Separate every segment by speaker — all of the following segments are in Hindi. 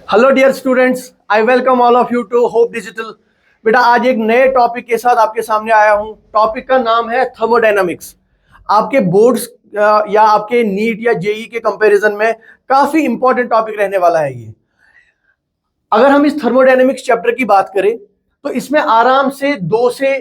Speaker 1: Hello dear students, I welcome all of you to Hope Digital. बेटा आज एक नए टॉपिक के साथ आपके सामने आया हूं। टॉपिक का नाम है थर्मोडायनामिक्स। आपके बोर्ड्स या आपके नीट या जेई के कंपैरिजन में काफी इंपॉर्टेंट टॉपिक रहने वाला है ये। अगर हम इस थर्मोडायनेमिक्स चैप्टर की बात करें तो इसमें आराम से 2 से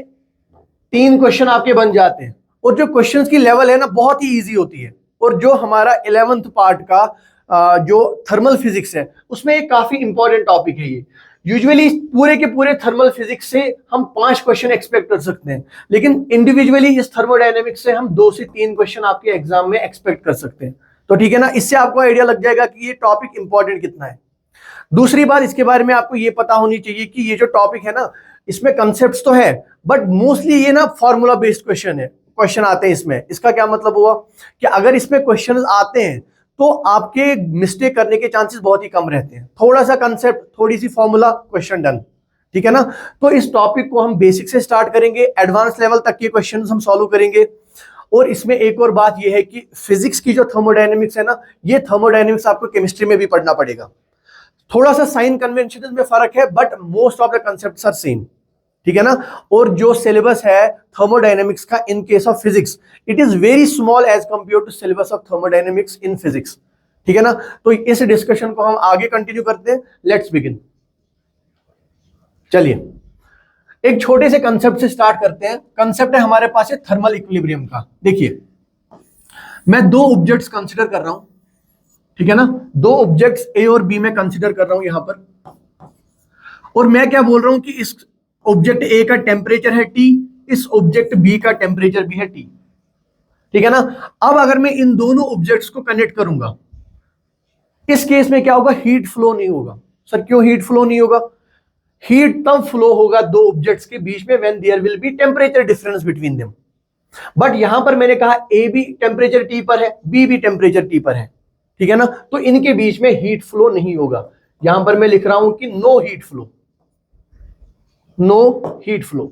Speaker 1: 3 क्वेश्चन आपके बन जाते हैं, और जो क्वेश्चंस की लेवल है ना बहुत ही इजी होती है। और जो हमारा 11th पार्ट का जो थर्मल फिजिक्स है उसमें एक काफी इंपॉर्टेंट टॉपिक है ये। यूजुअली पूरे के पूरे थर्मल फिजिक्स से हम 5 क्वेश्चन एक्सपेक्ट कर सकते हैं, लेकिन इंडिविजुअली इस थर्मोडायनेमिक्स से हम 2 से 3 क्वेश्चन आपके एग्जाम में एक्सपेक्ट कर सकते हैं। तो ठीक है ना, इससे आपको आइडिया लग जाएगा कि ये टॉपिक इंपॉर्टेंट कितना है। दूसरी बात, इसके बारे में आपको ये पता होनी चाहिए कि ये जो टॉपिक है ना इसमें कंसेप्ट्स तो है, बट मोस्टली ये ना फॉर्मूला बेस्ड क्वेश्चन आते हैं इसमें। इसका क्या मतलब हुआ कि अगर इसमें क्वेश्चन आते हैं तो आपके मिस्टेक करने के चांसेस बहुत ही कम रहते हैं। थोड़ा सा कंसेप्ट, थोड़ी सी फॉर्मूला, क्वेश्चन डन। ठीक है ना। तो इस टॉपिक को हम बेसिक से स्टार्ट करेंगे, एडवांस लेवल तक के क्वेश्चन हम सॉल्व करेंगे। और इसमें एक और बात यह है कि फिजिक्स की जो थर्मोडायनेमिक्स है ना, ये थर्मोडायनेमिक्स आपको केमिस्ट्री में भी पढ़ना पड़ेगा। थोड़ा सा साइन कन्वेंशन में फर्क है, but most of the concepts are same. ठीक है ना। और जो सिलेबस है थर्मोडायनेमिक्स का in case of physics, it is very small as compare to syllabus of thermodynamics in physics. ठीक है ना। तो इस डिस्कशन को हम आगे कंटिन्यू करते हैं। Let's begin. चलिए एक छोटे से कंसेप्ट से स्टार्ट करते हैं। कंसेप्ट है हमारे पास है थर्मल इक्विलिब्रियम का। देखिए मैं 2 ऑब्जेक्ट्स कंसिडर कर रहा हूं। ठीक है ना, 2 ऑब्जेक्ट्स ए और बी में कंसिडर कर रहा हूं यहां पर। और मैं क्या बोल रहा हूं कि इस ऑब्जेक्ट ए का टेम्परेचर है टी, इस ऑब्जेक्ट बी का टेम्परेचर भी है टी। ठीक है ना। अब अगर मैं इन दोनों ऑब्जेक्ट्स को कनेक्ट करूंगा, इस केस में क्या होगा, हीट फ्लो नहीं होगा। सर क्यों हीट फ्लो नहीं होगा? हीट तब फ्लो होगा 2 ऑब्जेक्ट्स के बीच में when there will be temperature difference between them. But यहां पर मैंने कहा ए भी टेम्परेचर टी पर है, बी भी टेम्परेचर टी पर है। ठीक है ना। तो इनके बीच में हीट फ्लो नहीं होगा। यहां पर मैं लिख रहा हूं कि no heat flow, no heat flow.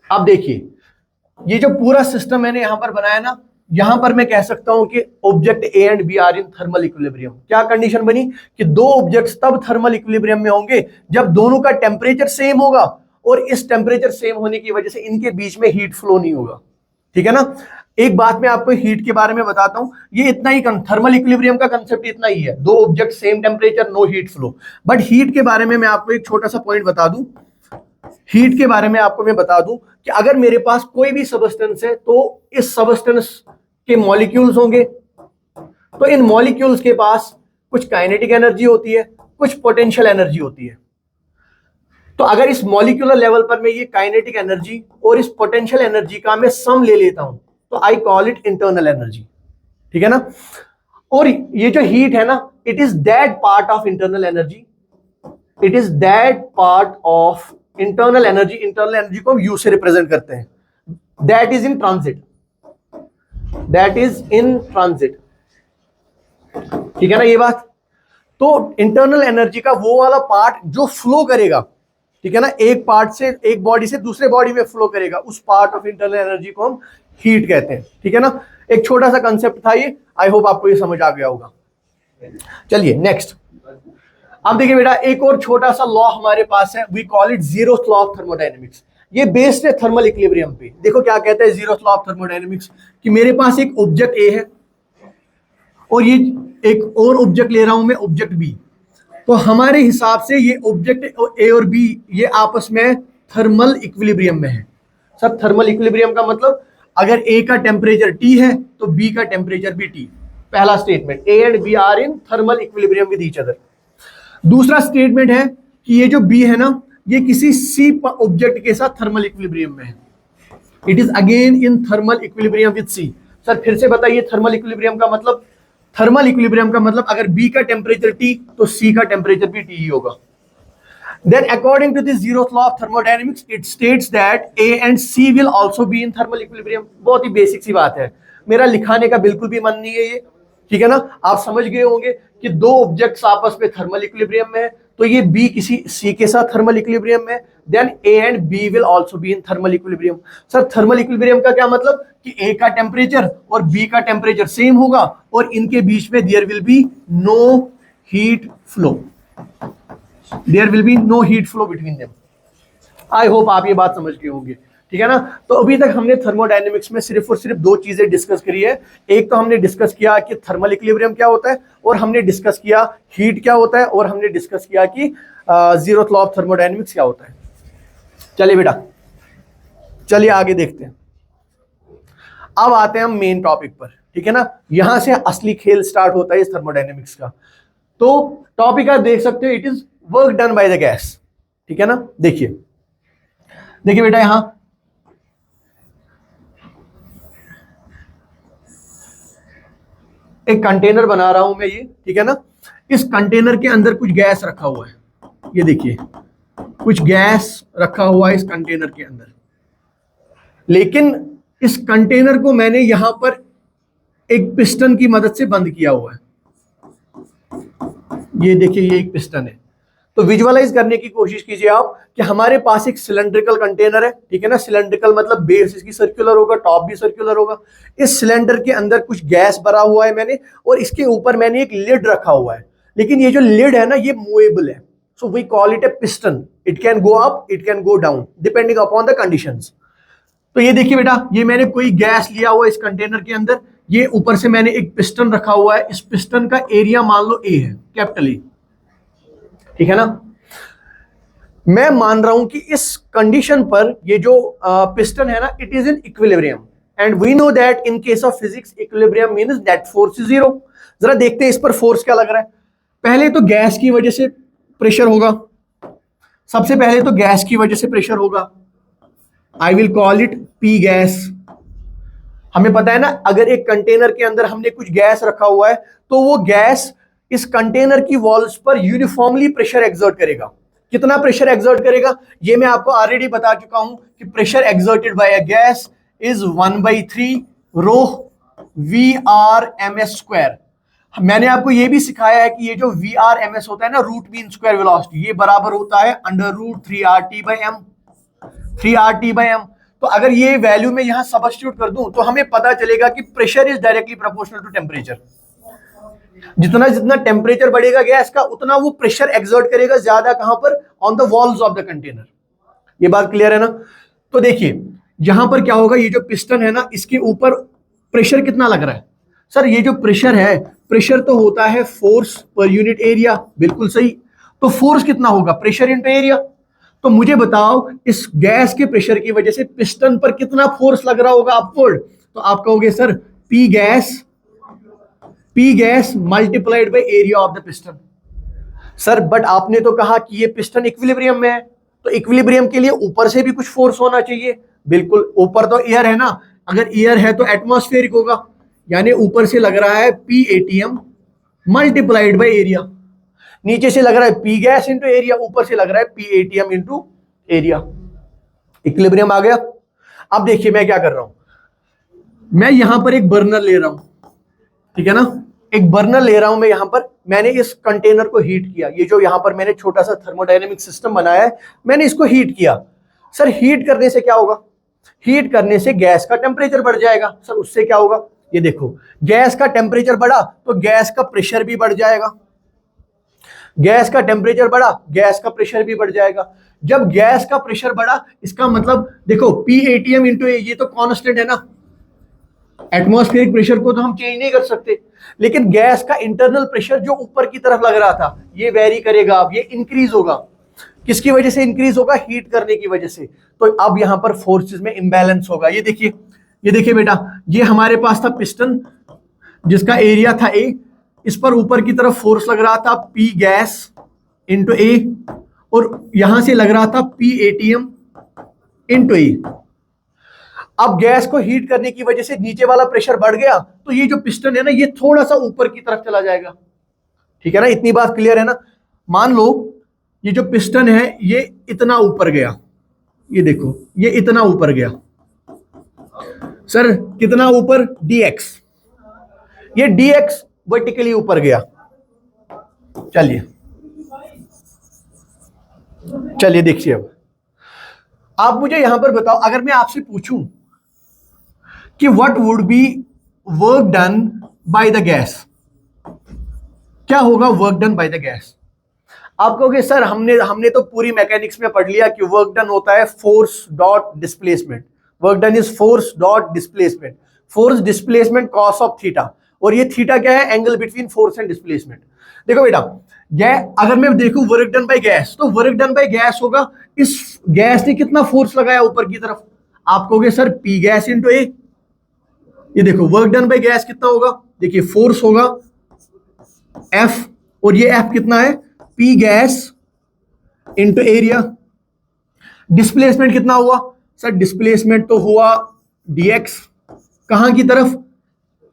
Speaker 1: अब देखिए ये जो पूरा सिस्टम मैंने यहां पर बनाया ना, यहां पर मैं कह सकता हूं कि object A and B are in thermal equilibrium. क्या कंडीशन बनी कि 2 ऑब्जेक्ट्स तब थर्मल इक्विलिब्रियम में होंगे जब दोनों का टेम्परेचर सेम होगा, और इस टेम्परेचर सेम होने की वजह से इनके बीच में हीट फ्लो नहीं होगा। ठीक है ना। एक बात मैं आपको हीट के बारे में बताता हूं, ये इतना ही थर्मल इक्विलिब्रियम का कंसेप्ट इतना ही है, 2 object same temperature, no heat flow. But heat के बारे में मैं आपको एक छोटा सा पॉइंट बता दूं। हीट के बारे में आपको मैं बता दूं कि अगर मेरे पास कोई भी सबस्टेंस है तो इस सबस्टेंस के मॉलिक्यूल्स होंगे, तो इन मॉलिक्यूल्स के पास कुछ काइनेटिक एनर्जी होती है, कुछ पोटेंशियल एनर्जी होती है। तो अगर इस मॉलिक्यूलर लेवल पर मैं ये काइनेटिक एनर्जी और इस पोटेंशियल एनर्जी का मैं सम ले लेता हूं तो I call it internal energy. ठीक है ना। और ये जो हीट है ना, it is that part of internal energy, it is that part of internal energy. Internal energy को हम यू से रिप्रेजेंट करते हैं। That is in transit, that is in transit. ठीक है ना ये बात। तो इंटरनल एनर्जी का वो वाला पार्ट जो फ्लो करेगा, ठीक है ना, एक पार्ट से, एक बॉडी से दूसरे बॉडी में फ्लो करेगा, उस पार्ट ऑफ इंटरनल एनर्जी को हम हीट कहते हैं। ठीक है ना। एक छोटा सा कंसेप्ट था ये, आई होप आपको ये समझ आ गया होगा। चलिए नेक्स्ट। अब देखिए बेटा एक और छोटा सा लॉ हमारे पास है, we call it zeroth law of thermodynamics. ये बेस्ड है थर्मल इक्विलिब्रियम पे। देखो क्या कहता है जीरोथ लॉ ऑफ थर्मोडायनेमिक्स, कि मेरे पास एक ऑब्जेक्ट ए है और ये एक और ऑब्जेक्ट ले रहा हूं मैं, ऑब्जेक्ट बी। तो हमारे हिसाब से ये ऑब्जेक्ट ए और बी ये आपस में थर्मल इक्विलिब्रियम में है। सर थर्मल इक्विलिब्रियम का मतलब अगर ए का टेम्परेचर टी है तो बी का टेम्परेचर भी टी। पहला statement, A and B are in thermal equilibrium with each other. दूसरा स्टेटमेंट है कि ये जो बी है ना, ये किसी सी ऑब्जेक्ट के साथ थर्मल इक्विलिब्रियम में है। It is again in thermal equilibrium with C. Sir फिर से बताइए थर्मल इक्विलिब्रियम का मतलब। थर्मल इक्विलिब्रियम का मतलब अगर बी का टेम्परेचर टी तो सी का टेम्परेचर भी टी ही होगा। Then according to the zeroth law of thermodynamics, it states that A and C will also be in thermal equilibrium. बहुत ही बेसिक सी बात है, मेरा लिखाने का बिल्कुल भी मन नहीं है ये। ठीक है ना। आप समझ गए होंगे कि 2 ऑब्जेक्ट्स आपस में थर्मल इक्विलिब्रियम में है, तो ये B किसी C के साथ थर्मल इक्विलिब्रियम में, then A and B will also be in thermal equilibrium. Sir thermal equilibrium का क्या मतलब कि ए का टेम्परेचर और बी का टेम्परेचर सेम होगा और इनके बीच में there will be no heat flow, there will be no heat flow between them. I hope आप ये बात समझ गए होंगे, ठीक है ना। तो अभी तक हमने थर्मोडायनेमिक्स में सिर्फ और सिर्फ दो चीजें डिस्कस करी है। एक तो हमने डिस्कस किया कि थर्मल इक्विलिब्रियम क्या होता है, और हमने डिस्कस किया हीट क्या होता है, और हमने डिस्कस किया कि जीरोथ लॉ ऑफ थर्मोडायनेमिक्स क्या होता है। चलिए बेटा, चलिए आगे देखते हैं। अब आते हैं हम मेन टॉपिक पर, ठीक है ना। यहां से असली खेल स्टार्ट होता है इस थर्मोडायनेमिक्स का। तो टॉपिक आप देख सकते हो, it is work done by the gas, ठीक है ना। देखिए देखिए बेटा, यहां एक कंटेनर बना रहा हूं मैं ये, ठीक है ना। इस कंटेनर के अंदर कुछ गैस रखा हुआ है, ये देखिए कुछ गैस रखा हुआ है इस कंटेनर के अंदर। लेकिन इस कंटेनर को मैंने यहां पर एक पिस्टन की मदद से बंद किया हुआ है। ये देखिए ये एक पिस्टन है। तो विजुअलाइज करने की कोशिश कीजिए आप कि हमारे पास एक सिलेंड्रिकल कंटेनर है, ठीक है ना। सिलेंड्रिकल मतलब बेस इसकी सर्कुलर होगा, टॉप भी सर्कुलर होगा। इस सिलेंडर के अंदर कुछ गैस भरा हुआ है मैंने, और इसके ऊपर मैंने एक लिड रखा हुआ है। लेकिन ये जो लिड है ना, ये मूवेबल है, so we call it a piston. It can go up, it can go down depending upon the conditions. तो ये देखिए बेटा, ये मैंने कोई गैस लिया हुआ इस कंटेनर के अंदर, ये ऊपर से मैंने एक पिस्टन रखा हुआ है। इस पिस्टन का एरिया मान लो ए है, कैपिटल ए, ठीक है ना। मैं मान रहा हूं कि इस कंडीशन पर ये जो पिस्टन है ना, it is in equilibrium, and we know that in case of physics equilibrium means net force is zero. जरा देखते हैं इस पर फोर्स क्या लग रहा है। पहले तो गैस की वजह से प्रेशर होगा, सबसे पहले तो गैस की वजह से प्रेशर होगा। I will call it P gas. हमें पता है ना, अगर एक कंटेनर के अंदर हमने कुछ गैस रखा हुआ है तो वो गैस इस कंटेनर की वॉल्स पर यूनिफॉर्मली प्रेशर एक्सर्ट करेगा। कितना प्रेशर एक्सर्ट करेगा ये मैं आपको ऑलरेडी बता चुका हूं कि pressure exerted by a gas is 1/3 rho VRms²। मैंने आपको ये भी सिखाया है कि ये जो VRms होता है ना, रूट मीन स्क्वायर वेलोसिटी, ये बराबर होता है √3RT/m, 3RT/m। तो अगर ये वैल्यू में यहां सब्स्टिट्यूट कर दूं तो हमें पता चलेगा कि pressure is directly proportional to temperature. जितना जितना टेम्परेचर बढ़ेगा गैस का, उतना वो प्रेशर एक्सर्ट करेगा ज्यादा, कहां पर, on the walls of the container. ये बात क्लियर है ना। तो देखिए यहां पर क्या होगा, ये जो पिस्टन है ना, इसके ऊपर प्रेशर कितना लग रहा है। सर ये जो प्रेशर है, प्रेशर तो होता है फोर्स पर यूनिट एरिया, बिल्कुल सही। तो फोर्स कितना होगा, प्रेशर इंटू एरिया। तो मुझे बताओ इस गैस के प्रेशर की वजह से पिस्टन पर कितना फोर्स लग रहा होगा अपवर्ड। तो आप कहोगे sir P gas multiplied by area of the piston. Sir but आपने तो कहा कि ये पिस्टन इक्विलिब्रियम में है, तो इक्विलिब्रियम के लिए ऊपर से भी कुछ फोर्स होना चाहिए। बिल्कुल, ऊपर तो एयर है ना, अगर एयर है तो एटमॉस्फेरिक होगा, यानी ऊपर से लग रहा है PATM मल्टीप्लाइड बाय एरिया। नीचे से लग रहा है पी गैस इंटू एरिया, ऊपर से लग रहा है PATM इंटू एरिया। इक्विलिब्रियम आ गया। अब देखिए मैं क्या कर रहा हूं, मैं यहां पर एक बर्नर ले रहा हूं, ठीक है ना। एक बर्नर ले रहा हूं मैं यहां पर, मैंने इस कंटेनर को हीट किया। ये जो यहां पर मैंने छोटा सा थर्मोडायनेमिक सिस्टम बनाया है, मैंने इसको हीट किया। सर हीट करने से क्या होगा, हीट करने से गैस का टेम्परेचर बढ़ जाएगा। सर उससे क्या होगा, ये देखो गैस का टेम्परेचर बढ़ा तो गैस का प्रेशर भी बढ़ जाएगा। गैस का टेम्परेचर बढ़ा, गैस का प्रेशर भी बढ़ जाएगा। जब गैस का प्रेशर बढ़ा, इसका मतलब देखो PATM इंटू ए, ये तो कांस्टेंट है ना। एटमॉस्फेरिक प्रेशर को तो हम चेंज नहीं कर सकते, लेकिन गैस का इंटरनल प्रेशर जो ऊपर की तरफ लग रहा था, ये वेरी करेगा, अब ये इंक्रीज होगा। किसकी वजह से इंक्रीज होगा, हीट करने की वजह से। तो अब यहां पर फोर्सेस में इंबैलेंस होगा। ये देखिए बेटा, ये हमारे पास था पिस्टन जिसका एरिया था ए, इस पर ऊपर की तरफ फोर्स लग रहा था P गैस इंटू ए, और यहां से लग रहा था PATM इंटू ए। अब गैस को हीट करने की वजह से नीचे वाला प्रेशर बढ़ गया, तो ये जो पिस्टन है ना, ये थोड़ा सा ऊपर की तरफ चला जाएगा, ठीक है ना। इतनी बात क्लियर है ना। मान लो ये जो पिस्टन है ये इतना ऊपर गया, ये देखो ये इतना ऊपर गया। सर कितना ऊपर, dx, ये dx वर्टिकली ऊपर गया। चलिए देखिए, अब आप मुझे यहां पर बताओ, अगर मैं आपसे पूछूं कि what would be work done by the gas, क्या होगा work done by the gas? आप कहोगे सर हमने हमने तो पूरी मैकेनिक्स में पढ़ लिया कि वर्क डन होता है force dot displacement, work done is force dot displacement, force displacement cos of theta, और ये थीटा क्या है? Angle between force and displacement. देखो बेटा, अगर मैं देखूं वर्क डन बाय गैस, तो वर्क डन बाय गैस होगा, इस गैस ने कितना फोर्स लगाया ऊपर की तरफ? आप कहोगे सर पी गैस इंटू ए। ये देखो वर्क डन बाय गैस कितना होगा, देखिए फोर्स होगा एफ, और ये एफ कितना है? P gas into area. Displacement कितना हुआ सर? डिस्प्लेसमेंट तो हुआ dx, कहां की तरफ?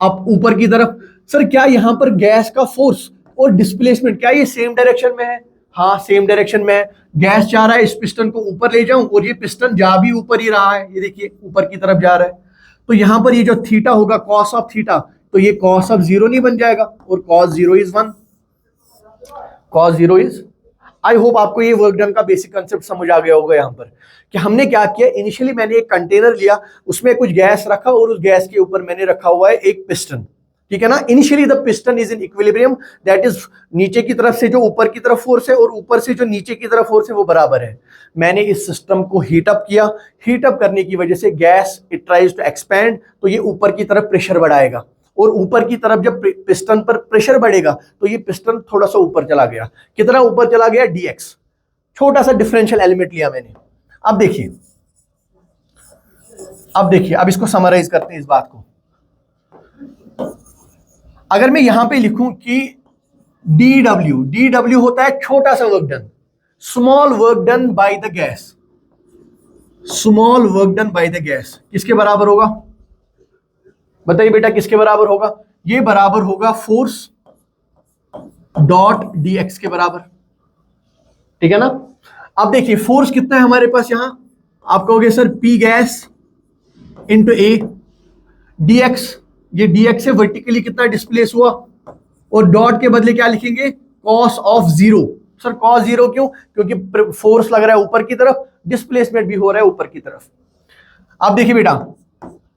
Speaker 1: अब ऊपर की तरफ। सर क्या यहां पर गैस का फोर्स और डिस्प्लेसमेंट क्या ये सेम डायरेक्शन में है? हाँ सेम डायरेक्शन में है। गैस चाह रहा है इस पिस्टन को ऊपर ले जाऊं, और ये पिस्टन जा भी ऊपर ही रहा है, ये देखिए ऊपर की तरफ जा रहा है। तो यहां पर ये जो थीटा होगा कॉस ऑफ थीटा, तो ये कॉस ऑफ जीरो नहीं बन जाएगा, और cos zero is 1, cos zero is. I hope आपको ये वर्क डन का बेसिक कंसेप्ट समझ आ गया होगा। यहाँ पर कि हमने क्या किया, इनिशियली मैंने एक कंटेनर लिया, उसमें कुछ गैस रखा, और उस गैस के ऊपर मैंने रखा हुआ है एक पिस्टन, ठीक है ना। Initially the piston is in equilibrium, that is नीचे की तरफ से जो ऊपर की तरफ फोर्स है और ऊपर से जो नीचे की तरफ फोर्स है वो बराबर है। मैंने इस सिस्टम को हीट अप किया, हीट अप करने की वजह से gas it tries to expand, तो ये ऊपर की तरफ प्रेशर बढ़ाएगा, और ऊपर की तरफ जब पिस्टन पर प्रेशर बढ़ेगा तो ये पिस्टन थोड़ा सा ऊपर चला गया। कितना ऊपर चला गया? dx, छोटा सा डिफरेंशियल एलिमेंट लिया मैंने। अब देखिए, अब इसको समराइज करते हैं इस बात को। अगर मैं यहां पे लिखूं कि dw होता है छोटा सा work done, small work done by the gas, small work done by the gas किसके बराबर होगा? बताइए बेटा किसके बराबर होगा? ये बराबर होगा फोर्स डॉट dx के बराबर, ठीक है ना। अब देखिए फोर्स कितना है हमारे पास यहां, आप कहोगे सर पी गैस इंटू ए, dx, ये dx से वर्टिकली कितना डिस्प्लेस हुआ, और डॉट के बदले क्या लिखेंगे? Cos of zero. Sir cos zero क्यों? क्योंकि फोर्स लग रहा है ऊपर की तरफ, डिस्प्लेसमेंट भी हो रहा है ऊपर की तरफ। अब देखिए बेटा,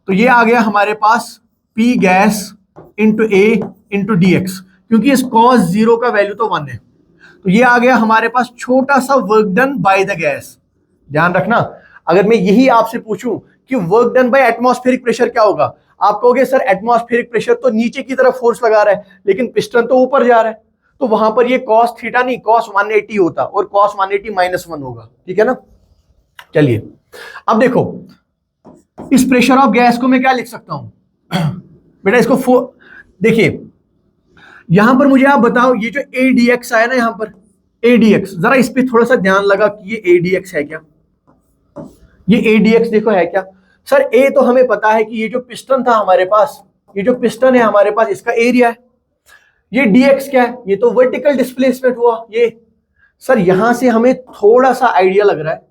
Speaker 1: तो ये आ गया हमारे पास P गैस इंटू ए इंटू dx, क्योंकि इस cos जीरो का वैल्यू तो 1 है, तो ये आ गया हमारे पास छोटा सा work done by the gas. ध्यान रखना, अगर मैं यही आपसे पूछूं कि work done bye atmospheric pressure क्या होगा, आप कहोगे सर एटमॉस्फेरिक प्रेशर तो नीचे की तरफ फोर्स लगा रहा है, लेकिन पिस्टन तो ऊपर जा रहा है, तो वहां पर ये cos थीटा नहीं cos 180 होता, और cos 180 -1 होगा, ठीक है ना। चलिए अब देखो, इस प्रेशर ऑफ गैस को मैं क्या लिख सकता हूं बेटा? इसको देखिए, यहां पर मुझे आप बताओ, ये जो ADX आया ना यहां पर ADX, जरा इस पे थोड़ा सा ध्यान लगा कि ये ADX है क्या? ये ADX देखो है क्या? सर A तो हमें पता है कि ये जो पिस्टन था हमारे पास, ये जो पिस्टन है हमारे पास, इसका एरिया है। ये DX क्या है? ये तो वर्टिकल डिस्प्लेसमेंट हुआ ये। सर यहां से हमें थोड़ा सा आइडिया लग रहा है,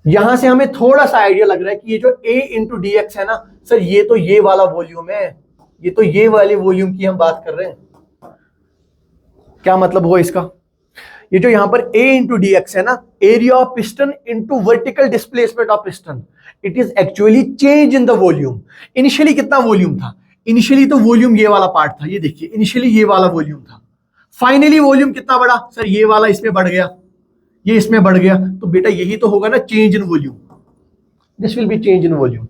Speaker 1: यहां से हमें थोड़ा सा आइडिया लग रहा है कि ये जो A इंटू dx है ना सर, ये तो ये वाला वॉल्यूम है, ये तो ये वाले वॉल्यूम की हम बात कर रहे हैं। क्या मतलब हुआ इसका? ये जो यहां पर A इंटू dx है ना, area of piston into vertical displacement of piston, it is actually change in the volume. Initially कितना वॉल्यूम था? इनिशियली तो वॉल्यूम ये वाला पार्ट था, ये देखिए इनिशियली ये वाला वॉल्यूम था। फाइनली वॉल्यूम कितना बढ़ा? सर ये वाला इसमें बढ़ गया, ये इसमें बढ़ गया, तो बेटा यही तो होगा ना change in volume, this will be change in volume.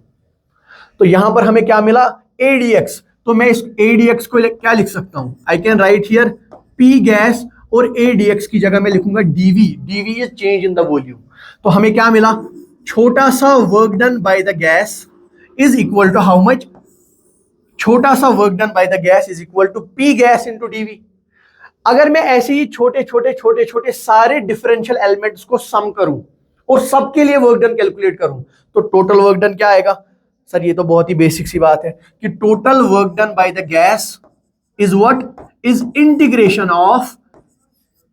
Speaker 1: तो यहां पर हमें क्या मिला? ADX। तो मैं इस ADX को क्या लिख सकता हूं? I can write here P gas, और ADX की जगह मैं लिखूंगा DV, DV is change in the volume. तो हमें क्या मिला? छोटा सा work done by the gas is equal to how much? छोटा सा work done by the gas is equal to P gas into DV। अगर मैं ऐसे ही छोटे छोटे छोटे छोटे सारे डिफरेंशियल एलिमेंट्स को सम करूं और सबके लिए वर्क डन कैलकुलेट करूं, तो टोटल वर्क डन क्या आएगा? सर ये तो बहुत ही बेसिक सी बात है कि total work done by the gas is what? Is integration of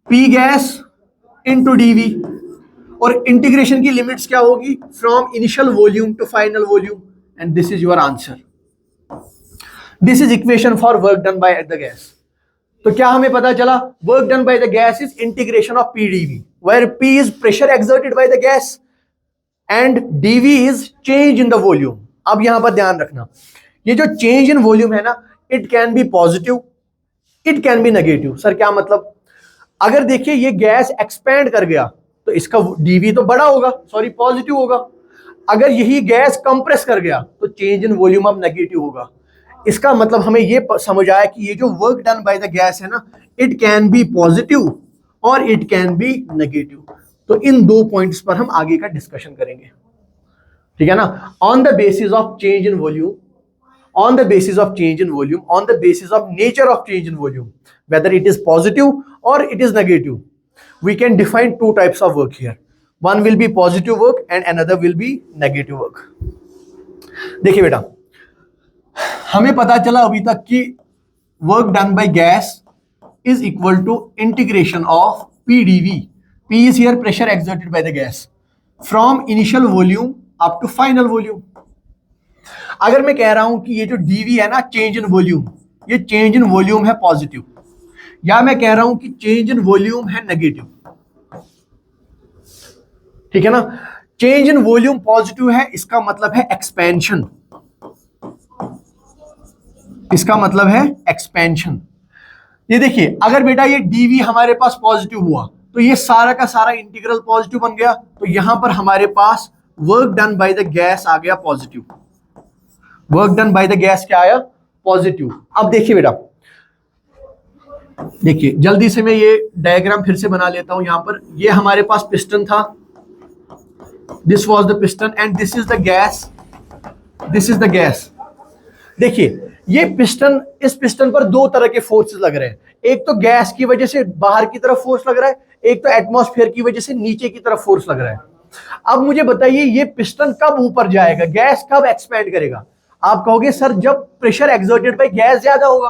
Speaker 1: P gas into DV, और इंटीग्रेशन की लिमिट्स क्या होगी? From initial volume to final volume, and this is your answer. This is equation for work done by the gas. तो क्या हमें पता चला? Work done by the gas is integration of PdV, where P is pressure exerted by the gas and dV is change in the volume. अब यहां पर ध्यान रखना, ये जो चेंज इन वॉल्यूम है ना, it can be positive, it can be negative. Sir क्या मतलब? अगर देखिए ये गैस एक्सपैंड कर गया तो इसका dV तो बड़ा होगा, सॉरी पॉजिटिव होगा. अगर यही गैस कंप्रेस कर गया तो चेंज इन वॉल्यूम अब नेगेटिव होगा. इसका मतलब हमें ये समझ आया कि ये जो work done by the gas है ना, इट कैन बी पॉजिटिव और इट कैन बी नेगेटिव. तो इन दो पॉइंट्स पर हम आगे का डिस्कशन करेंगे, ठीक है ना. On the basis of change in volume, on the basis of change in volume, on the basis of nature of change in volume, whether it is positive or it is negative, we can define two types of work here. One will be positive work and another will be negative work. देखिए बेटा, हमें पता चला अभी तक कि work done by gas is equal to integration of PdV. P is here pressure exerted by the gas from initial volume up to final volume. अगर मैं कह रहा हूं कि ये जो dV है ना, चेंज इन वॉल्यूम, ये चेंज इन वॉल्यूम है पॉजिटिव, या मैं कह रहा हूं कि चेंज इन वॉल्यूम है नेगेटिव, ठीक है ना. चेंज इन वॉल्यूम पॉजिटिव है, इसका मतलब है एक्सपेंशन, इसका मतलब है एक्सपेंशन. ये देखिए, अगर बेटा ये dV हमारे पास पॉजिटिव हुआ तो ये सारा का सारा इंटीग्रल पॉजिटिव बन गया, तो यहां पर हमारे पास work done by the gas आ गया positive. Work done by the gas क्या आया? पॉजिटिव. अब देखिए बेटा, देखिए जल्दी से मैं ये डायग्राम फिर से बना लेता हूं. यहां पर ये हमारे पास पिस्टन था, this was the piston and this is the gas, this is the gas. देखिए ये पिस्टन, इस पिस्टन पर दो तरह के फोर्सेस लग रहे हैं. एक तो गैस की वजह से बाहर की तरफ फोर्स लग रहा है, एक तो एटमॉस्फेयर की वजह से नीचे की तरफ फोर्स लग रहा है. अब मुझे बताइए ये पिस्टन कब ऊपर जाएगा, गैस कब एक्सपैंड करेगा? आप कहोगे सर जब प्रेशर एक्सर्टेड बाय गैस ज्यादा होगा.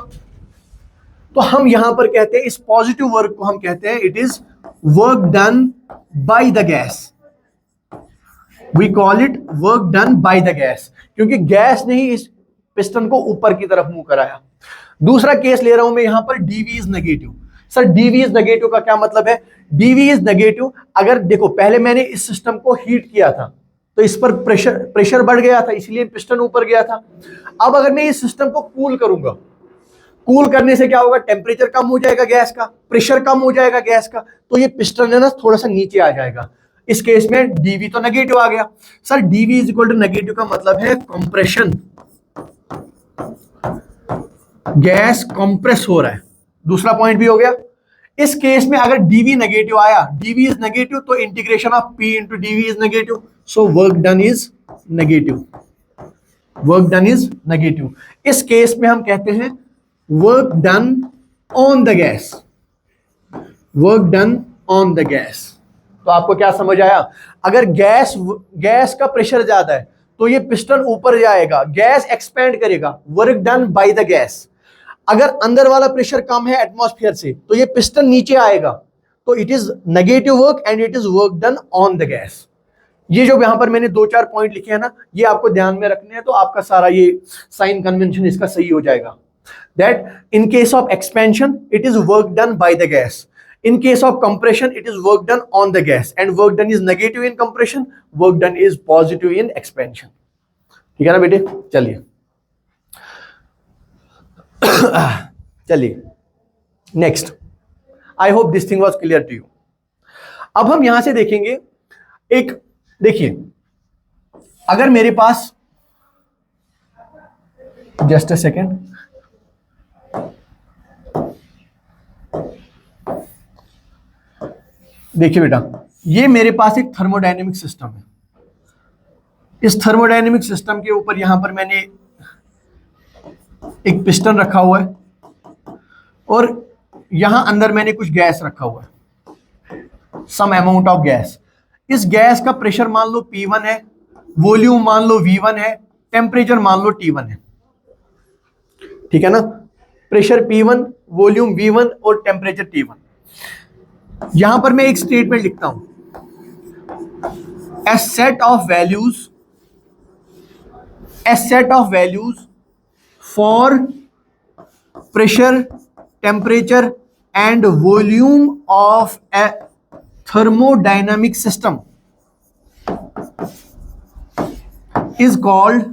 Speaker 1: तो हम यहां पर कहते हैं इस पॉजिटिव वर्क को हम कहते हैं it is work done by the gas. We call it work done by the gas, क्योंकि गैस ने ही इस पिस्टन को ऊपर की तरफ मूव कराया. दूसरा केस ले रहा हूं मैं यहां पर dV is negative. Sir dV is negative का क्या मतलब है? dV इज नेगेटिव, अगर देखो पहले मैंने इस सिस्टम को हीट किया था तो इस पर प्रेशर बढ़ गया था, इसलिए पिस्टन ऊपर गया था. अब अगर मैं इस सिस्टम को कूल करूंगा, कूल करने से क्या होगा? टेम्परेचर कम हो जाएगा गैस का, प्रेशर कम हो जाएगा गैस का, तो ये पिस्टन है ना थोड़ा सा नीचे आ जाएगा. इस केस में dV तो नेगेटिव आ गया. Sir dV is equal to negative का मतलब है कंप्रेशन, गैस कंप्रेस हो रहा है. दूसरा पॉइंट भी हो गया. इस केस में अगर dV नेगेटिव आया, dV इज नेगेटिव, तो integration of P into dV is negative, so work done is negative, work done is negative. इस केस में हम कहते हैं work done on the gas, work done on the gas. तो आपको क्या समझ आया? अगर गैस का प्रेशर ज्यादा है तो ये पिस्टन ऊपर जाएगा, गैस एक्सपैंड करेगा, work done by the gas. अगर अंदर वाला प्रेशर कम है एटमॉस्फेयर से तो ये पिस्टन नीचे आएगा, तो it is negative work and it is work done on the gas. ये जो यहां पर मैंने दो चार पॉइंट लिखे हैं ना, ये आपको ध्यान में रखने हैं, तो आपका सारा ये साइन कन्वेंशन इसका सही हो जाएगा. That in case of expansion it is work done by the gas, in case of compression it is work done on the gas, and work done is negative in compression, work done is positive in expansion. ठीक है ना बेटे? चलिए चलिए next. I hope this thing was clear to you. अब हम यहां से देखेंगे एक, देखिए अगर मेरे पास, जस्ट अ सेकेंड, देखिए बेटा ये मेरे पास एक थर्मोडायनेमिक सिस्टम है. इस थर्मोडायनेमिक सिस्टम के ऊपर यहां पर मैंने एक पिस्टन रखा हुआ है और यहां अंदर मैंने कुछ गैस रखा हुआ है, सम अमाउंट ऑफ गैस. इस गैस का प्रेशर मान लो P1 है, वॉल्यूम मान लो V1 है, टेम्परेचर मान लो T1 है. ठीक है ना? प्रेशर P1, वॉल्यूम V1 और टेम्परेचर T1. यहां पर मैं एक स्टेटमेंट लिखता हूं, a set of values for pressure, temperature and volume of a thermodynamic system is called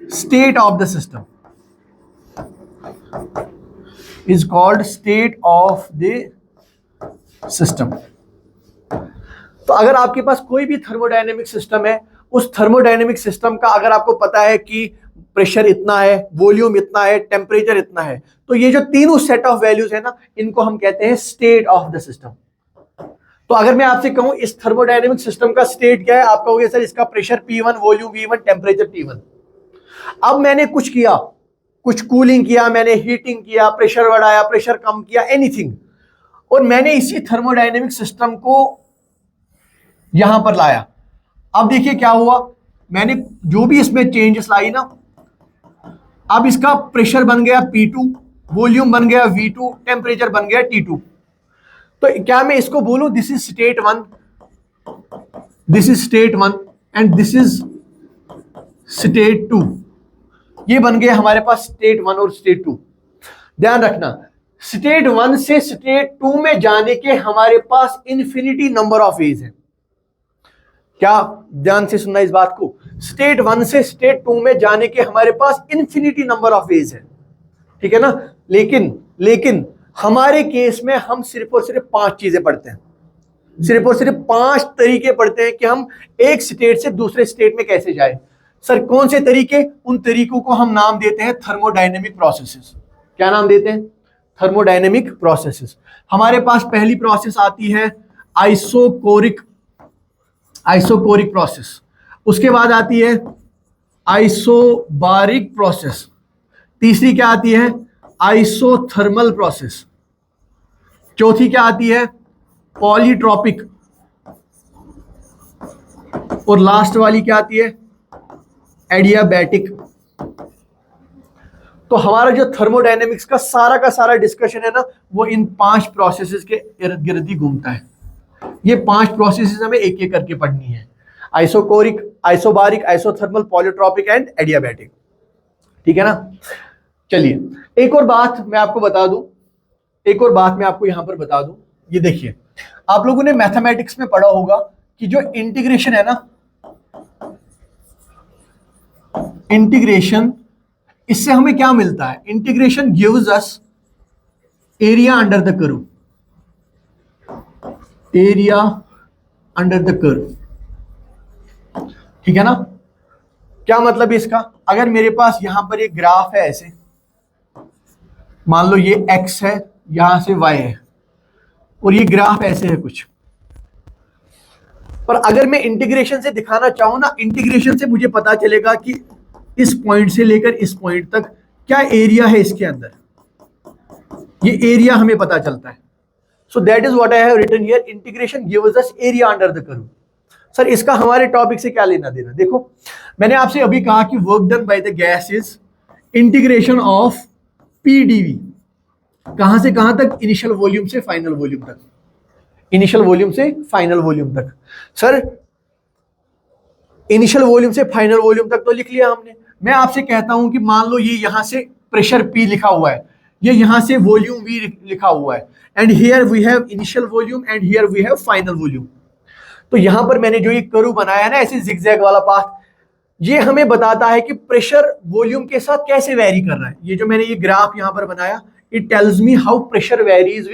Speaker 1: state of the system, is called state of the system। तो अगर आपके पास कोई भी थर्मोडायनेमिक सिस्टम है, उस थर्मोडायनेमिक सिस्टम का अगर आपको पता है कि प्रेशर इतना है, वॉल्यूम इतना है, टेम्परेचर इतना है, तो ये जो तीनों सेट ऑफ वैल्यूज है ना, इनको हम कहते हैं स्टेट ऑफ द सिस्टम। तो अगर मैं आपसे कहूं इस थर्मोडायनेमिक सिस्टम का स्टेट क्या है, आप कहोगे सर इसका pressure P1, volume V1, temperature T1। अब मैंने कुछ किया, कुछ कूलिंग किया, मैंने हीटिंग किया, प्रेशर बढ़ाया, प्रेशर कम किया, एनीथिंग, और मैंने इसी थर्मोडायनेमिक सिस्टम को यहां पर लाया। अब देखिए क्या हुआ, मैंने जो भी इसमें चेंजेस लाई ना, अब इसका प्रेशर बन गया P2, वॉल्यूम बन गया V2, टेम्परेचर बन गया T2। तो क्या मैं इसको बोलूं this is state 1, this is state 1 and this is state 2। ये बन गए हमारे पास स्टेट 1 और स्टेट 2। ध्यान रखना, स्टेट 1 से स्टेट 2 में जाने के हमारे पास इन्फिनिटी नंबर ऑफ वेज है। क्या ध्यान से सुनना इस बात को, स्टेट 1 से स्टेट 2 में जाने के हमारे पास इन्फिनिटी नंबर ऑफ वेज है, ठीक है ना। लेकिन हमारे केस में हम सिर्फ और सिर्फ 5 चीजें पढ़ते हैं, सिर्फ और सिर्फ 5 तरीके पढ़ते हैं कि हम एक स्टेट से दूसरे स्टेट में कैसे जाए। सर कौन से तरीके? उन तरीकों को हम नाम देते हैं थर्मोडायनेमिक प्रोसेसेस। क्या नाम देते हैं? Thermodynamic processes. हमारे पास पहली प्रोसेस आती है आइसोकोरिक प्रोसेस, उसके बाद आती है आइसोबारिक प्रोसेस, तीसरी क्या आती है? आइसोथर्मल प्रोसेस, चौथी क्या आती है? पॉलीट्रॉपिक, और लास्ट वाली क्या आती है? एडियाबैटिक। तो हमारा जो थर्मोडायनेमिक्स का सारा डिस्कशन है ना, वो इन 5 प्रोसेसेस के इर्द गिर्द ही घूमता है। ये 5 प्रोसेसेस हमें एक एक करके पढ़नी है, isochoric, isobaric, isothermal, polytropic and adiabatic, ठीक है ना। चलिए एक और बात मैं आपको बता दूं, यहां पर बता दूं। ये देखिए, आप लोगों ने मैथमेटिक्स में पढ़ा होगा कि जो इंटीग्रेशन है ना, इंटीग्रेशन, इससे हमें क्या मिलता है? Integration gives us area under the curve, area under the curve, ठीक है ना। क्या मतलब इसका? अगर मेरे पास यहां पर एक ग्राफ है ऐसे, मान लो ये x है, यहां से y है, और ये ग्राफ ऐसे है कुछ, पर अगर मैं इंटीग्रेशन से दिखाना चाहूं ना, इंटीग्रेशन से मुझे पता चलेगा कि इस पॉइंट से लेकर इस पॉइंट तक क्या एरिया है इसके अंदर, ये एरिया हमें पता चलता है। So that is what I have written here, integration gives us area under the curve. Sir इसका हमारे टॉपिक से क्या लेना देना? देखो मैंने आपसे अभी कहा कि work done by the gas is integration of PdV, कहां से कहां तक? इनिशियल वॉल्यूम से फाइनल वॉल्यूम तक, इनिशियल वॉल्यूम से फाइनल वॉल्यूम तक। सर इनिशियल वॉल्यूम से फाइनल वॉल्यूम तक तो लिख लिया हमने। मैं आपसे कहता हूं कि मान लो ये यहां से प्रेशर P लिखा हुआ है, ये यहां से वॉल्यूम V लिखा हुआ है, and here we have initial volume and here we have final volume. तो यहां पर मैंने जो ये कर्व बनाया है ना, ऐसे जिगजैग वाला पाथ, ये हमें बताता है कि प्रेशर वॉल्यूम के साथ कैसे वेरी कर रहा है। ये जो मैंने ये ग्राफ यहां पर बनाया, it tells me how pressure varies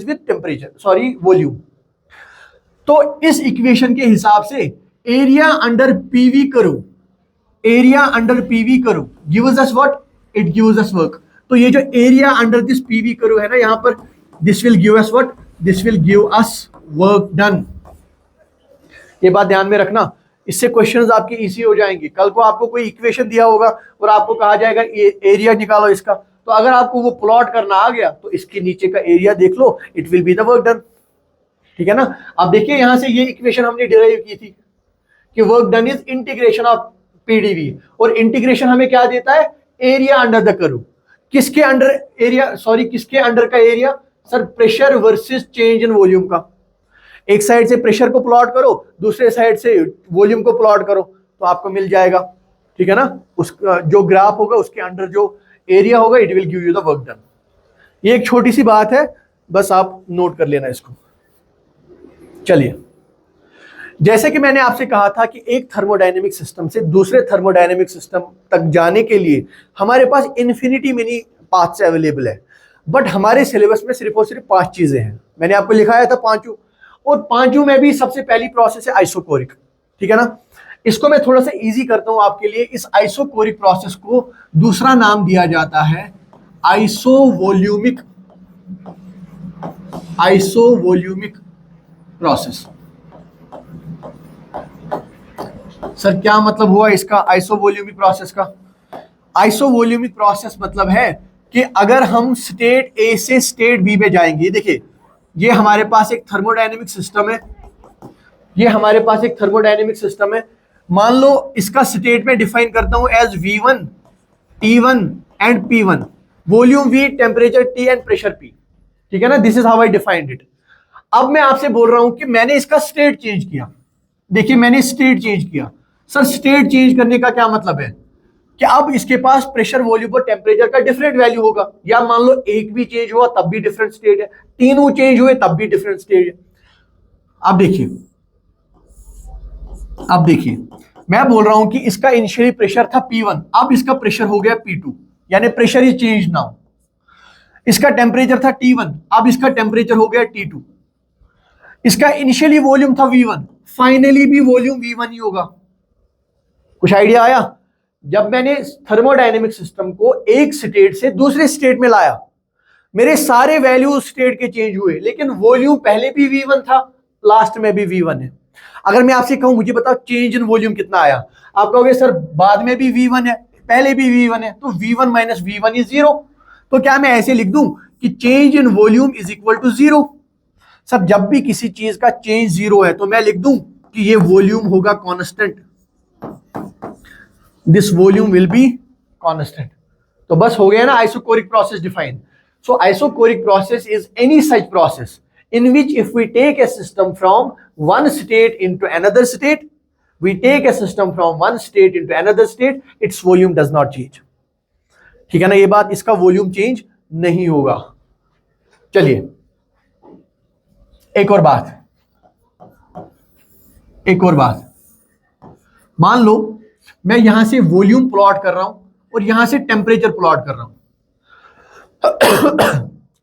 Speaker 1: with temperature, sorry volume. तो इस इक्वेशन के हिसाब से area under PV curve, area under PV curve gives us what? It gives us work. तो ये जो area under this PV curve है ना, यहां पर this will give us what? This will give us work done. ये बात ध्यान में रखना, इससे क्वेश्चंस आपके इजी हो जाएंगे। कल को आपको कोई इक्वेशन दिया होगा और आपको कहा जाएगा एरिया निकालो इसका, तो अगर आपको वो प्लॉट करना आ गया तो इसके नीचे का एरिया देख लो, it will be the work done, ठीक है ना। अब देखिए यहां से ये इक्वेशन हमने डिराइव की थी कि work done is integration of PdV, और इंटीग्रेशन हमें क्या देता है? Area under the curve. किसके अंडर एरिया? सॉरी किसके अंडर का area? Sir pressure versus change in volume का। एक साइड से प्रेशर को प्लॉट करो, दूसरे साइड से वॉल्यूम को प्लॉट करो, तो आपको मिल जाएगा, ठीक है ना। उसका जो ग्राफ होगा उसके अंडर जो एरिया होगा, it will give you the work done. ये एक छोटी सी बात है, बस आप नोट कर लेना इसको। चलिए, जैसे कि मैंने आपसे कहा था कि एक थर्मोडायनेमिक सिस्टम से दूसरे थर्मोडायनेमिक सिस्टम तक जाने के लिए हमारे पास इन्फिनिटी मेनी पाथ्स अवेलेबल है, बट हमारे सिलेबस में सिर्फ और सिर्फ 5 चीजें हैं। मैंने आपको लिखाया था 5, और 5 में भी सबसे पहली प्रोसेस है आइसोकोरिक। ठीक है ना, इसको मैं थोड़ा सा इजी करता हूं आपके लिए। इस आइसोकोरिक प्रोसेस को दूसरा नाम दिया जाता है आइसोवोल्यूमिक प्रोसेस। सर क्या मतलब हुआ इसका आइसोवोल्यूमिक प्रोसेस का? आइसोवोल्यूमिक प्रोसेस मतलब है कि अगर हम स्टेट ए से स्टेट बी में जाएंगे, देखिए ये हमारे पास एक थर्मोडायनेमिक सिस्टम है, ये हमारे पास एक थर्मोडायनेमिक सिस्टम है। मान लो इसका स्टेट में डिफाइन करता हूं as V1, T1 and P1, volume V, temperature T and pressure P। ठीक है ना, this is how I defined it. अब मैं आपसे बोल रहा हूं कि मैंने इसका स्टेट चेंज किया। देखिए मैंने स्टेट चेंज किया। सर स्टेट चेंज करने का क्या मतलब है कि अब इसके पास प्रेशर, वॉल्यूम और टेम्परेचर का डिफरेंट वैल्यू होगा, या मान लो एक भी चेंज हुआ तब भी डिफरेंट स्टेट है, तीनों चेंज हुए तब भी डिफरेंट स्टेट है। अब देखिए मैं बोल रहा हूं कि इसका इनिशियली प्रेशर था P1, अब इसका प्रेशर हो गया P2, यानी प्रेशर इज चेंज नाउ। इसका टेम्परेचर था T1, अब इसका टेम्परेचर हो गया T2। इसका इनिशियली वॉल्यूम था V1, फाइनली भी वॉल्यूम V1 ही होगा। कुछ आइडिया आया? जब मैंने थर्मोडायनेमिक सिस्टम को एक स्टेट से दूसरे स्टेट में लाया, मेरे सारे वैल्यू स्टेट के चेंज हुए, लेकिन वॉल्यूम पहले भी V1 था, लास्ट में भी V1 है। अगर मैं आपसे कहूं मुझे बताओ चेंज इन वॉल्यूम कितना आया, आप कहोगे सर बाद में भी V1 है, पहले भी V1 है, तो V1 माइनस V1 इज 0। तो क्या मैं ऐसे लिख दूं कि change in volume is equal to 0? Sir जब भी किसी चीज का चेंज 0 है तो मैं लिख दूं कि ये वॉल्यूम होगा constant, this volume will be constant. तो बस हो गया ना isochoric process define. So isochoric process is any such process in which if we take a system from one state into another state, its volume does not change। ठीक है ना ये बात, इसका वॉल्यूम चेंज नहीं होगा। चलिए एक और बात, मान लो मैं यहां से वॉल्यूम प्लॉट कर रहा हूं और यहां से टेम्परेचर प्लॉट कर रहा हूं।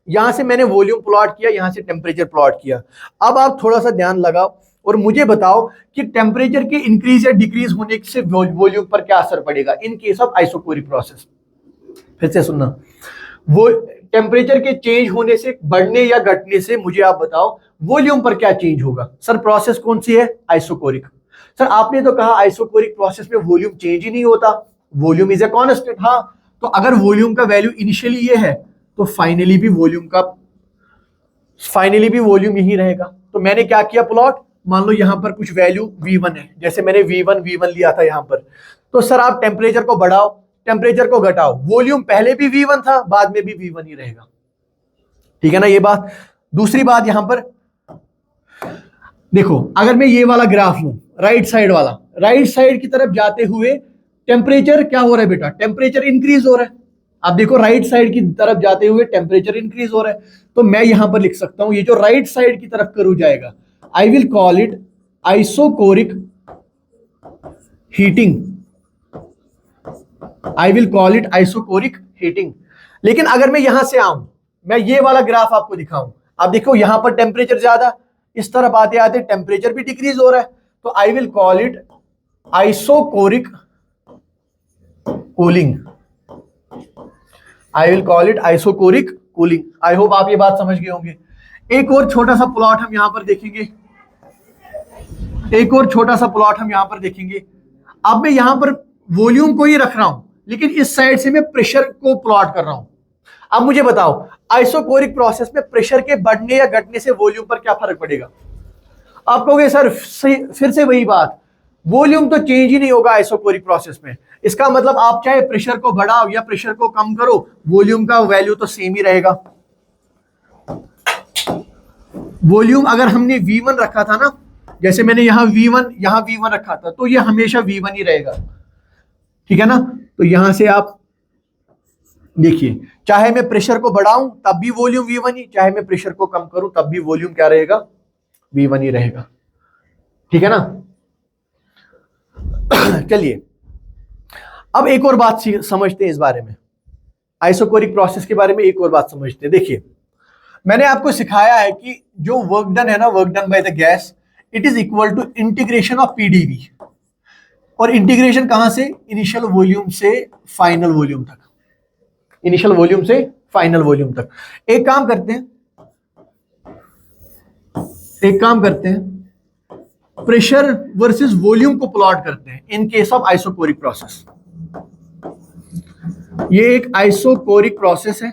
Speaker 1: यहां से मैंने वॉल्यूम प्लॉट किया, यहां से टेम्परेचर प्लॉट किया। अब आप थोड़ा सा ध्यान लगाओ और मुझे बताओ कि टेम्परेचर के इंक्रीज या डिक्रीज होने से वॉल्यूम पर क्या असर पड़ेगा इन केस ऑफ आइसोकोरिक प्रोसेस। फिर से सुनना, वो टेम्परेचर के चेंज होने से, बढ़ने या घटने से मुझे आप बताओ वॉल्यूम पर क्या चेंज होगा। सर प्रोसेस कौन सी है? आइसोकोरिक। सर आपने तो कहा आइसोकोरिक प्रोसेस में वॉल्यूम चेंज ही नहीं होता, वॉल्यूम इज ए कांस्टेंट। हाँ, तो अगर वॉल्यूम का वैल्यू इनिशियली ये है तो फाइनली भी वॉल्यूम यही रहेगा। तो मैंने क्या किया प्लॉट, मान लो यहां पर कुछ वैल्यू V1 है, जैसे मैंने V1 लिया था यहां पर। तो सर आप टेम्परेचर को बढ़ाओ, टेम्परेचर को घटाओ, वॉल्यूम पहले भी V1 था, बाद में भी V1 ही रहेगा। ठीक है ना ये बात। दूसरी बात यहां पर देखो, अगर मैं ये वाला ग्राफ लूं, राइट साइड वाला, राइट साइड की तरफ जाते हुए टेम्परेचर क्या हो रहा है बेटा? टेम्परेचर इंक्रीज हो रहा है। आप देखो राइट साइड की तरफ जाते हुए टेम्परेचर इंक्रीज हो रहा है, तो मैं यहां पर लिख सकता हूं ये जो राइट साइड की तरफ करू जाएगा, I will call it isochoric heating. लेकिन अगर मैं यहां से आऊं, मैं ये वाला ग्राफ आपको दिखाऊं, आप देखो यहां पर टेम्परेचर ज्यादा, इस तरफ आते आते टेम्परेचर भी डिक्रीज हो रहा है, तो I will call it isochoric cooling. I hope आप ये बात समझ गए होंगे। एक और छोटा सा प्लॉट हम यहां पर देखेंगे। अब मैं यहां पर वॉल्यूम को ही रख रहा हूं, लेकिन इस साइड से मैं प्रेशर को प्लॉट कर रहा हूं। अब मुझे बताओ आइसोकोरिक प्रोसेस में प्रेशर के बढ़ने या घटने से वॉल्यूम पर क्या फर्क पड़ेगा? आप कहोगे सर फिर से वही बात, वॉल्यूम तो चेंज ही नहीं होगा आइसोकोरिक प्रोसेस में। इसका मतलब आप चाहे प्रेशर को बढ़ाओ या प्रेशर को कम करो, वॉल्यूम का वैल्यू तो सेम ही रहेगा। वॉल्यूम अगर हमने V1 रखा था ना, जैसे मैंने यहां V1 रखा था, तो ये हमेशा V1 ही रहेगा। ठीक है ना, तो यहां से आप देखिए, चाहे मैं प्रेशर को बढ़ाऊं तब भी वॉल्यूम V1 ही, चाहे मैं प्रेशर को कम करूं तब भी वॉल्यूम क्या रहेगा, V1 ही रहेगा। ठीक है ना। चलिए अब एक और बात समझते हैं इस बारे में, आइसोकोरिक प्रोसेस के बारे में एक और बात समझते हैं। देखिए, मैंने आपको सिखाया है कि जो वर्क डन है ना, work done by the gas, it is equal to integration of PdV। और इंटीग्रेशन कहां से, इनिशियल वॉल्यूम से फाइनल वॉल्यूम तक, इनिशियल वॉल्यूम से फाइनल वॉल्यूम तक। एक काम करते हैं, प्रेशर वर्सेस वॉल्यूम को प्लॉट करते हैं in case of isochoric process. ये एक आइसोकोरिक प्रोसेस है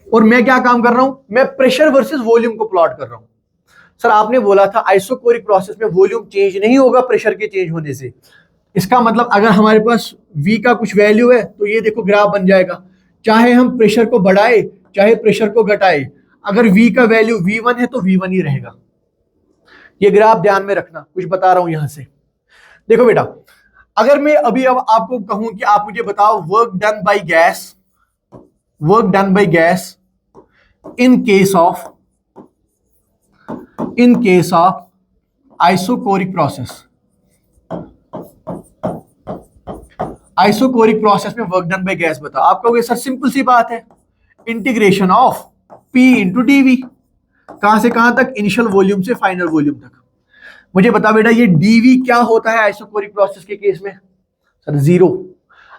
Speaker 1: और मैं क्या काम कर रहा हूं, मैं प्रेशर वर्सेस वॉल्यूम को प्लॉट कर रहा हूं। सर आपने बोला था आइसोकोरिक प्रोसेस में वॉल्यूम चेंज नहीं होगा प्रेशर के चेंज होने से। इसका मतलब अगर हमारे पास V का कुछ वैल्यू है तो ये देखो ग्राफ बन जाएगा, चाहे हम प्रेशर को बढ़ाए चाहे प्रेशर को घटाए, अगर V का वैल्यू V1 है तो V1 ही रहेगा। ये ग्राफ ध्यान में रखना, कुछ बता रहा हूं यहां से। देखो बेटा, अगर मैं अभी अब आपको कहूं कि आप मुझे बताओ work done by gas in case of isochoric process में वर्क डन बाय गैस बताओ। आप कहोगे सर सिंपल सी बात है, integration of P into dV। कहां से कहां तक, इनिशियल वॉल्यूम से फाइनल वॉल्यूम तक। मुझे बता बेटा ये dV क्या होता है आइसोकोरिक प्रोसेस के केस में, सर 0।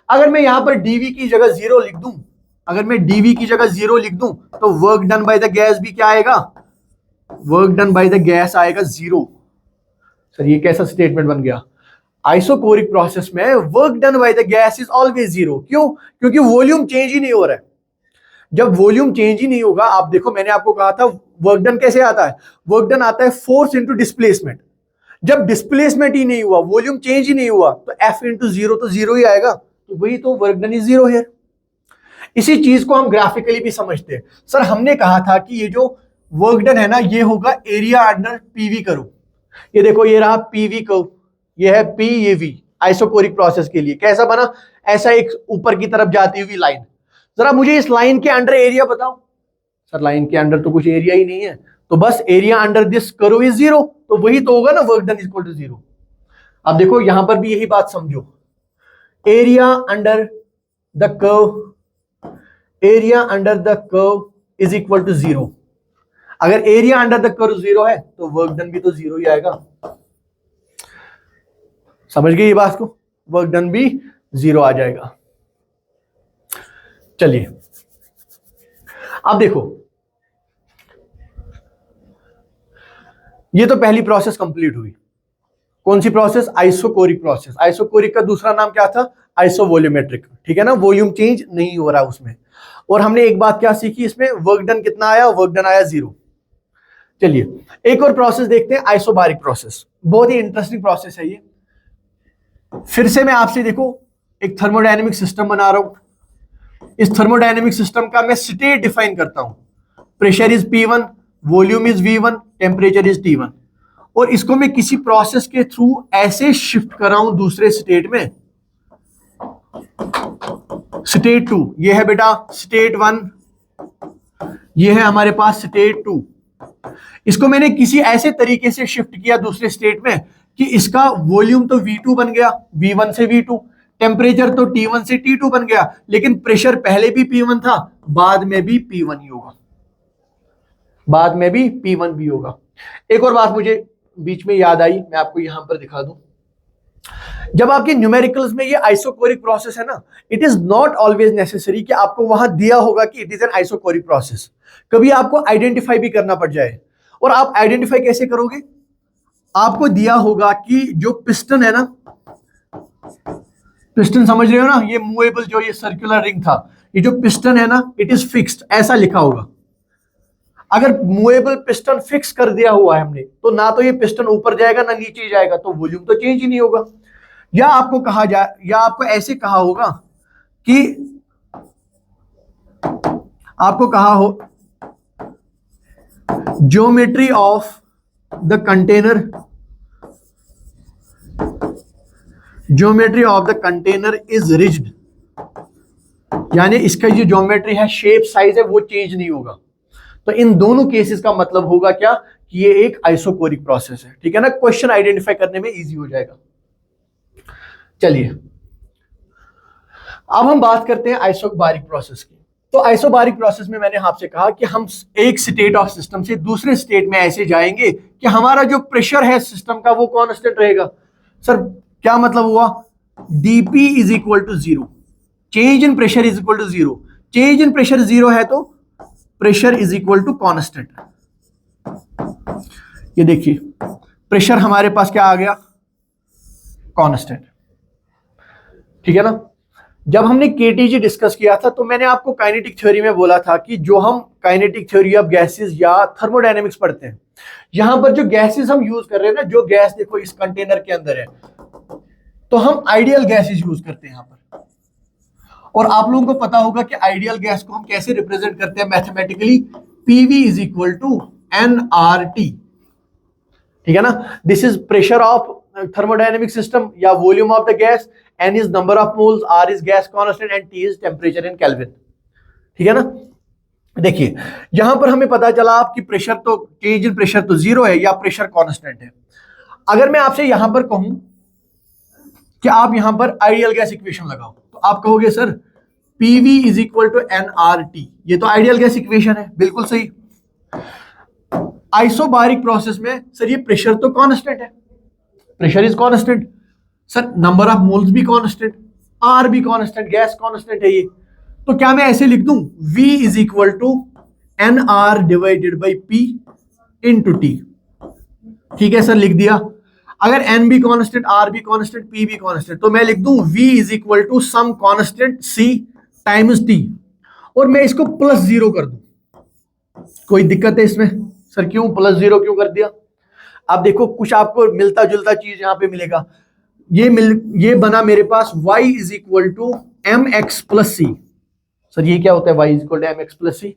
Speaker 1: अगर मैं यहां पर dV की जगह 0 लिख दूं, तो work done by the gas भी क्या आएगा, work done by the gas आएगा 0। सर ये कैसा स्टेटमेंट बन गया, आइसोकोरिक प्रोसेस में work done by the gas is always 0। क्यों, क्योंकि वॉल्यूम चेंज ही नहीं हो रहा है। जब वॉल्यूम चेंज ही नहीं होगा, आप देखो मैंने आपको कहा था वर्क डन कैसे आता है, वर्क डन आता है फोर्स इंटू डिस्प्लेसमेंट। जब डिस्प्लेसमेंट ही नहीं हुआ, वॉल्यूम चेंज ही नहीं हुआ, तो F इंटू 0 तो 0 ही आएगा, तो वही तो वर्क डन इज 0 है। इसी चीज को हम ग्राफिकली भी समझते हैं। सर हमने कहा था कि ये जो वर्क डन है ना, ये होगा एरिया अंडर PV कर्व। ये देखो ये रहा PV कर्व, ये है P, ये V। आइसोकोरिक प्रोसेस के लिए कैसा बना, ऐसा एक ऊपर की तरफ जाती हुई लाइन। जरा मुझे इस लाइन के अंडर एरिया बताओ। सर लाइन के अंदर तो कुछ एरिया ही नहीं है, तो बस area under this curve is 0, तो वही तो होगा ना work done is equal to 0। अब देखो यहां पर भी यही बात समझो, area under the curve is equal to 0। अगर एरिया अंडर द कर्व 0 है तो वर्क डन भी तो 0 ही आएगा। समझ गए ये बात को, वर्क डन भी 0 आ जाएगा। चलिए अब देखो, ये तो पहली प्रोसेस कंप्लीट हुई। कौन सी प्रोसेस, आइसोकोरिक प्रोसेस। आइसोकोरिक का दूसरा नाम क्या था, आइसोवॉल्यूमेट्रिक। ठीक है ना, वॉल्यूम चेंज नहीं हो रहा उसमें। और हमने एक बात क्या सीखी इसमें, वर्क डन कितना आया, वर्क डन आया 0। चलिए एक और प्रोसेस देखते हैं, आइसोबारिक प्रोसेस। बहुत ही इंटरेस्टिंग प्रोसेस है ये। फिर से मैं आपसे देखो एक थर्मोडायनेमिक सिस्टम बना रहा हूं। इस थर्मोडायनेमिक सिस्टम का मैं स्टेट डिफाइन करता हूं, pressure is P1, volume is V1, temperature is T1। और इसको मैं किसी प्रोसेस के थ्रू ऐसे शिफ्ट कराऊं दूसरे स्टेट में, स्टेट 2। ये है बेटा स्टेट 1, ये है हमारे पास स्टेट 2। इसको मैंने किसी ऐसे तरीके से शिफ्ट किया दूसरे स्टेट में कि इसका वॉल्यूम तो V2 बन गया, V1 से V2, टेम्परेचर तो T1 से T2 बन गया, लेकिन प्रेशर पहले भी P1 था, बाद में भी P1 ही होगा, बाद में भी P1 भी होगा। एक और बात मुझे बीच में याद आई, मैं आपको यहां पर दिखा दूं। जब आपके न्यूमेरिकल्स में ये आइसोकोरिक प्रोसेस है ना, it is not always necessary कि आपको वहां दिया होगा कि it is an isochoric process. कभी आपको आइडेंटिफाई भी करना पड़ जाए। और आप आइडेंटिफाई कैसे करोगे, आपको दिया होगा कि जो पिस्टन है ना, पिस्टन समझ रहे हो ना, ये मूवेबल जो ये सर्कुलर रिंग था, ये जो पिस्टन है ना इट इज फिक्स्ड, ऐसा लिखा होगा। अगर मूवेबल पिस्टन फिक्स कर दिया हुआ है हमने, तो ना तो ये पिस्टन ऊपर जाएगा ना नीचे जाएगा, तो वॉल्यूम तो चेंज ही नहीं होगा। या आपको कहा जाए, या आपको ऐसे कहा होगा कि आपको कहा हो geometry of the container, geometry of the container is rigid, यानी इसका जो ज्योमेट्री है, शेप, साइज है, वो चेंज नहीं होगा। तो इन दोनों केसेस का मतलब होगा क्या कि ये एक आइसोकोरिक प्रोसेस है। ठीक है ना, क्वेश्चन आइडेंटिफाई करने में इजी हो जाएगा। चलिए अब हम बात करते हैं आइसोबारिक प्रोसेस की। तो आइसोबारिक प्रोसेस में मैंने आपसे कहा कि हम एक स्टेट ऑफ सिस्टम से दूसरे स्टेट में ऐसे जाएंगे कि हमारा जो प्रेशर है सिस्टम का वो कांस्टेंट रहेगा। सर क्या मतलब हुआ? dp is equal to 0, change in pressure is equal to 0। Change in pressure 0 है तो pressure is equal to constant. ये देखिए प्रेशर हमारे पास क्या आ गया? कांस्टेंट। ठीक है ना। जब हमने केटीजी डिस्कस किया था तो मैंने आपको काइनेटिक थ्योरी में बोला था कि जो हम काइनेटिक थ्योरी ऑफ गैसेस या थर्मोडायनेमिक्स पढ़ते हैं, यहां पर जो गैसेस हम यूज कर रहे हैं ना, जो गैस देखो इस कंटेनर के अंदर है, तो हम आइडियल गैसेस यूज करते हैं यहां पर। और आप लोगों को पता होगा कि आइडियल गैस को हम कैसे रिप्रेजेंट करते हैं mathematically, PV is equal to NRT. ठीक है ना। This is pressure of thermodynamic system या volume of the gas, n is number of moles, r is gas constant and t is temperature in Kelvin। ठीक है ना। देखिए यहां पर हमें पता चला आपकी प्रेशर तो, चेंज इन प्रेशर तो 0 है या प्रेशर कांस्टेंट है। अगर मैं आपसे यहां पर कहूं कि आप यहां पर आइडियल गैस इक्वेशन लगाओ, तो आप कहोगे sir PV is equal to NRT, ये तो आइडियल गैस इक्वेशन है। बिल्कुल सही। आइसोबारिक प्रोसेस में सर ये प्रेशर तो कांस्टेंट है, pressure is constant. Sir number of moles भी कांस्टेंट, आर भी कांस्टेंट, गैस कांस्टेंट है ये। तो क्या मैं ऐसे लिख दूं V is equal to N R divided by P into T. ठीक है सर, लिख दिया। अगर N भी कांस्टेंट, R भी कांस्टेंट, P भी कांस्टेंट, तो मैं लिख दूं V is equal to some constant C times T, और मैं इसको +0 कर दूं। कोई दिक्कत है इसमें? सर क्यों +0 क्यों कर दिया? आप देखो कुछ आपको मिलता जुलता चीज यहां पे मिलेगा। ये बना मेरे पास y is equal to mx plus C. Sir ये क्या होता है y is equal to mx plus C?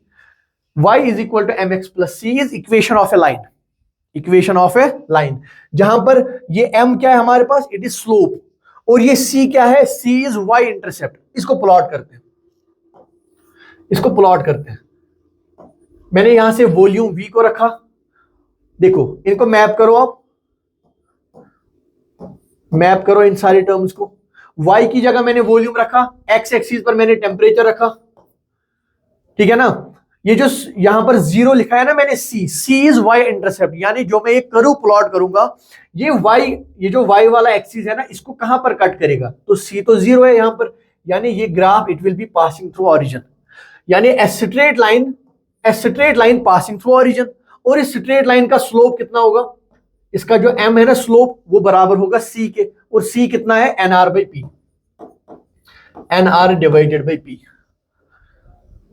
Speaker 1: y is equal to mx plus C is equation of a line. Equation of a line जहां पर ये m क्या है हमारे पास? इट इज स्लोप, और ये c क्या है? c is y intercept. इसको प्लॉट करते हैं, इसको प्लॉट करते हैं। मैंने यहां से वॉल्यूम v को रखा, देखो इनको मैप करो, आप मैप करो इन सारे टर्म्स को। y की जगह मैंने वॉल्यूम रखा, x एक्सिस पर मैंने टेम्परेचर रखा। ठीक है ना। ये जो यहां पर 0 लिखा है ना मैंने, c इज y इंटरसेप्ट, यानी जो मैं ये कर्व प्लॉट करूंगा, ये जो y वाला एक्सिस है ना, इसको कहां पर कट करेगा? तो c तो 0 है यहां पर, यानी ये graph it will be passing through origin, यानी a straight line passing through origin. और इस स्ट्रेट लाइन का स्लोप कितना होगा? इसका जो m है ना स्लोप, वो बराबर होगा c के, और c कितना है? nr by P, nr divided by p।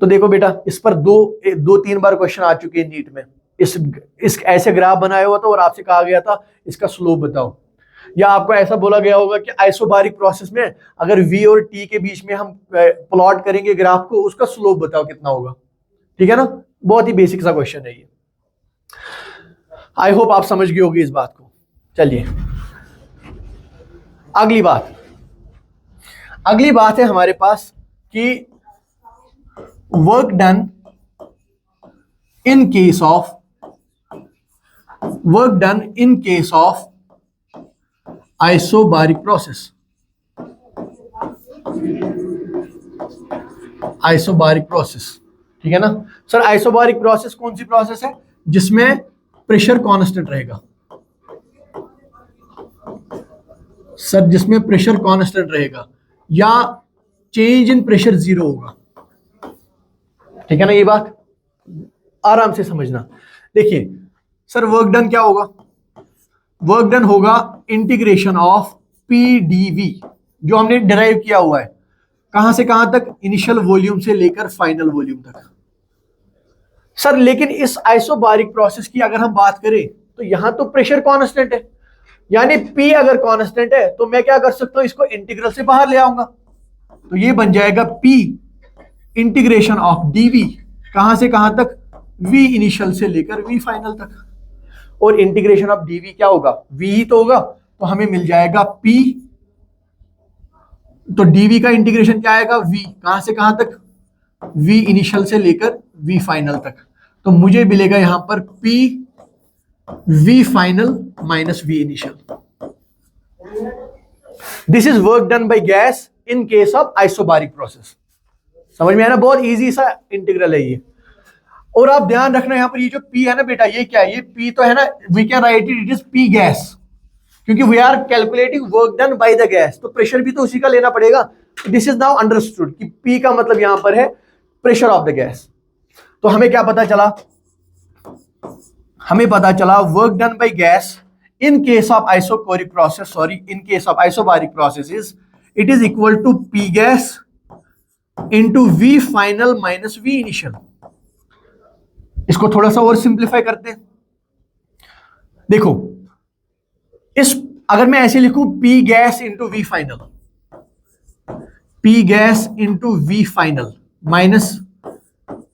Speaker 1: तो देखो बेटा इस पर दो तीन बार क्वेश्चन आ चुके हैं नीट में। इस ऐसे ग्राफ बनाया हुआ था और आपसे कहा गया था इसका स्लोप बताओ, या आपको ऐसा बोला गया होगा कि आइसोबारिक प्रोसेस में अगर v और t के बीच में हम प्लॉट करेंगे ग्राफ को, उसका स्लोप बताओ कितना होगा। ठीक है ना, बहुत ही बेसिक सा क्वेश्चन है ये। आई होप आप समझ गए होंगे इस बात को। चलिए अगली बात है हमारे पास कि work done in case of isobaric process. ठीक है ना सर। आइसोबारिक प्रोसेस कौन सी प्रोसेस है? जिसमें प्रेशर कांस्टेंट रहेगा। सर जिसमें प्रेशर कांस्टेंट रहेगा या चेंज इन प्रेशर 0 होगा। ठीक है ना, ये बात आराम से समझना। देखिए सर वर्क डन क्या होगा? वर्क डन होगा इंटीग्रेशन ऑफ पीडीवी, जो हमने डिराइव किया हुआ है कहां से कहां तक? इनिशियल वॉल्यूम से लेकर फाइनल वॉल्यूम तक। सर लेकिन इस आइसोबारिक प्रोसेस की अगर हम बात करें तो यहां तो प्रेशर कांस्टेंट है, यानी P अगर कांस्टेंट है तो मैं क्या कर सकता हूं? इसको इंटीग्रल से बाहर ले आऊंगा, तो ये बन जाएगा P इंटीग्रेशन ऑफ dV, कहां से कहां तक? V इनिशियल से लेकर V फाइनल तक। और इंटीग्रेशन ऑफ dV क्या होगा? V ही तो होगा, तो हमें मिल जाएगा P तो डीवी का इंटीग्रेशन क्या आएगा, वी कहां से कहां तक, वी इनिशियल से लेकर वी फाइनल तक। तो मुझे मिलेगा यहां पर P V final minus V initial. This is work done by gas in case of isobaric process. समझ में आया ना, बहुत इजी सा इंटीग्रल है ये। और आप ध्यान रखना यहां पर ये जो P है ना बेटा, ये क्या है, ये P तो है ना, we can write it is P gas, क्योंकि we are calculating work done by the gas, तो प्रेशर भी तो उसी का लेना पड़ेगा। दिस इज नाउ अंडरस्टूड कि P का मतलब यहां पर है प्रेशर ऑफ द गैस। तो हमें क्या पता चला, हमें पता चला work done by gas in case of isochoric process, sorry in case of isobaric processes, it is equal to P gas into V final minus V initial. इसको थोड़ा सा और सिंप्लीफाई करते हैं। देखो इस, अगर मैं ऐसे लिखूं P gas into V final, P gas into V final minus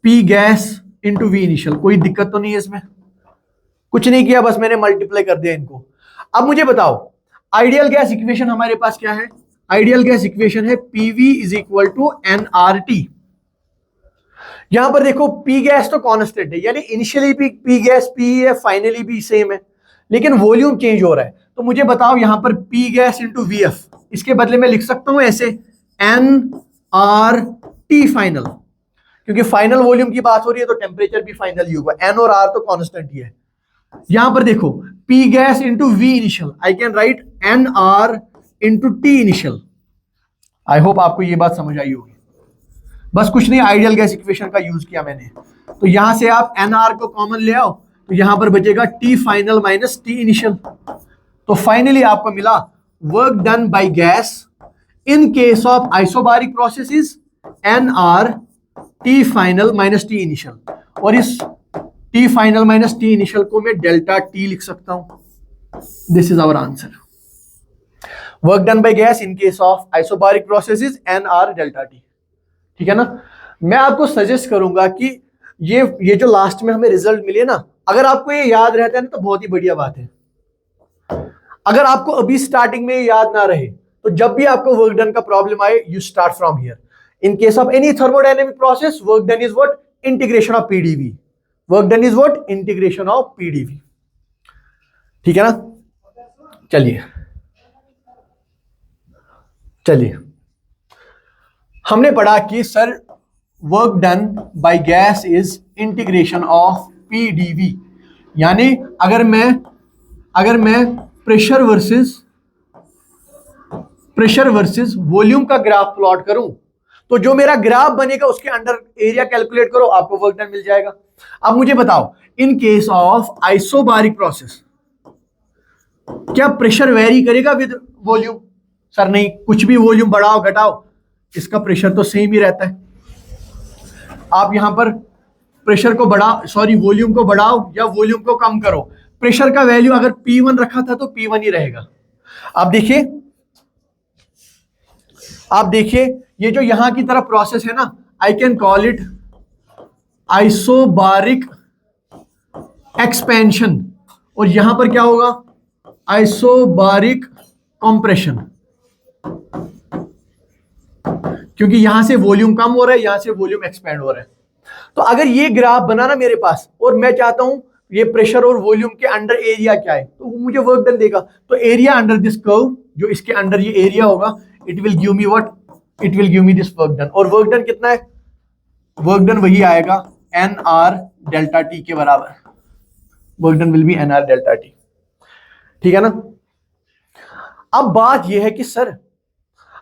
Speaker 1: P gas into V initial, कोई दिक्कत तो नहीं है इसमें, कुछ नहीं किया, बस मैंने मल्टीप्लाई कर दिया इनको। अब मुझे बताओ आइडियल गैस इक्वेशन हमारे पास क्या है, आइडियल गैस इक्वेशन है PV is equal to nRT। यहां पर देखो P गैस तो कांस्टेंट है, यानी इनिशियली भी P गैस P है, फाइनली भी सेम है, लेकिन वॉल्यूम चेंज हो रहा है। तो मुझे बताओ यहां पर P गैस इंटू VF, इसके बदले में लिख सकता हूं ऐसे nRT फाइनल, क्योंकि फाइनल वॉल्यूम की बात हो रही है तो टेम्परेचर भी फाइनल ही होगा, N और R तो कांस्टेंट ही है। यहां पर देखो P gas into V initial, I can right NR into T initial. I hope आपको ये बात समझ आई होगी। बस कुछ नहीं, आइडियल गैस इक्वेशन का यूज किया मैंने। तो यहां से आप NR को कॉमन ले आओ, तो यहां पर बचेगा T final minus T initial. तो फाइनली आपको मिला work done by gas in case of isobaric processes NR T final minus T initial, और इस T final minus T initial को मैं डेल्टा T लिख सकता हूं। This is our answer, work done by gas in case of isobaric processes NR delta T। ठीक है ना। मैं आपको सजेस्ट करूंगा कि ये जो लास्ट में हमें रिजल्ट मिले ना, अगर आपको ये याद रहता है ना तो बहुत ही बढ़िया बात है। अगर आपको अभी स्टार्टिंग में याद ना रहे तो जब भी आपको वर्क डन का प्रॉब्लम आए, you start from here. In case of any thermodynamic process, work done is what, integration of PDV. Work done is what, integration of PDV. ठीक है ना। चलिए हमने पढ़ा कि sir work done by gas is integration of PDV, यानी अगर मैं प्रेशर वर्सेस वॉल्यूम का ग्राफ प्लॉट करूं तो जो मेरा ग्राफ बनेगा उसके अंडर एरिया कैलकुलेट करो, आपको वर्क डन मिल जाएगा। अब मुझे बताओ इन केस ऑफ आइसोबारिक प्रोसेस क्या प्रेशर वेरी करेगा विद वॉल्यूम? सर नहीं, कुछ भी वॉल्यूम बढ़ाओ घटाओ इसका प्रेशर तो सेम ही रहता है। आप यहां पर प्रेशर को वॉल्यूम को बढ़ाओ या वॉल्यूम को कम करो, प्रेशर का वैल्यू अगर P1 रखा था तो P1 ही रहेगा। आप देखिए ये जो यहां की तरफ प्रोसेस है ना, I can call it isobaric expansion, और यहां पर क्या होगा, आइसोबारिक कंप्रेशन, क्योंकि यहां से वॉल्यूम कम हो रहा है, यहां से वॉल्यूम एक्सपेंड हो रहा है। तो अगर ये ग्राफ बना ना मेरे पास और मैं चाहता हूं ये प्रेशर और वॉल्यूम के अंडर एरिया क्या है, तो मुझे वर्क डन देगा। तो एरिया अंडर दिस कर्व, जो इसके अंडर ये एरिया होगा, it will give me what, it will give me this work done. और वर्क डन कितना है, वर्क डन वही आएगा NR डेल्टा T के बराबर। Work done will be NR delta T। ठीक है ना। अब बात यह है कि सर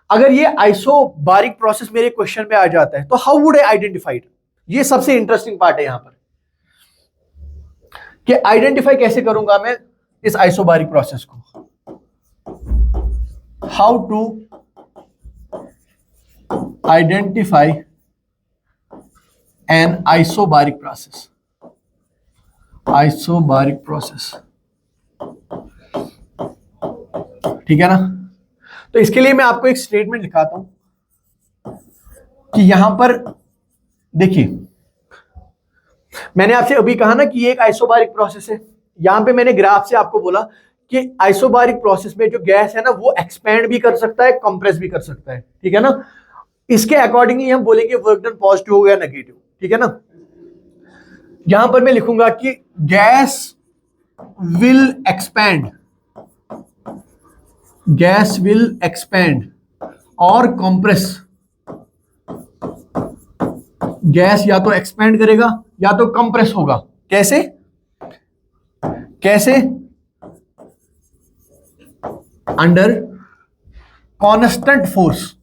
Speaker 1: अगर ये आइसोबारिक प्रोसेस मेरे क्वेश्चन में आ जाता है तो how would I identify it? ये सबसे इंटरेस्टिंग पार्ट है यहां पर कि आइडेंटिफाई कैसे करूंगा मैं इस आइसोबारिक प्रोसेस को। How to identify an isobaric process. ठीक है ना। तो इसके लिए मैं आपको एक स्टेटमेंट लिखाता हूं कि यहां पर देखिए, मैंने आपसे अभी कहा ना कि ये एक आइसोबारिक प्रोसेस है। यहां पे मैंने ग्राफ से आपको बोला कि आइसोबारिक प्रोसेस में जो गैस है ना वो एक्सपैंड भी कर सकता है, कंप्रेस भी कर सकता है, ठीक है ना। इसके अकॉर्डिंगली हम बोलेंगे वर्क डन पॉजिटिव हो या नेगेटिव, ठीक है ना। यहां पर मैं लिखूंगा कि gas will expand, gas will expand और कंप्रेस। गैस या तो एक्सपैंड करेगा या तो कंप्रेस होगा। कैसे कैसे? Under constant force.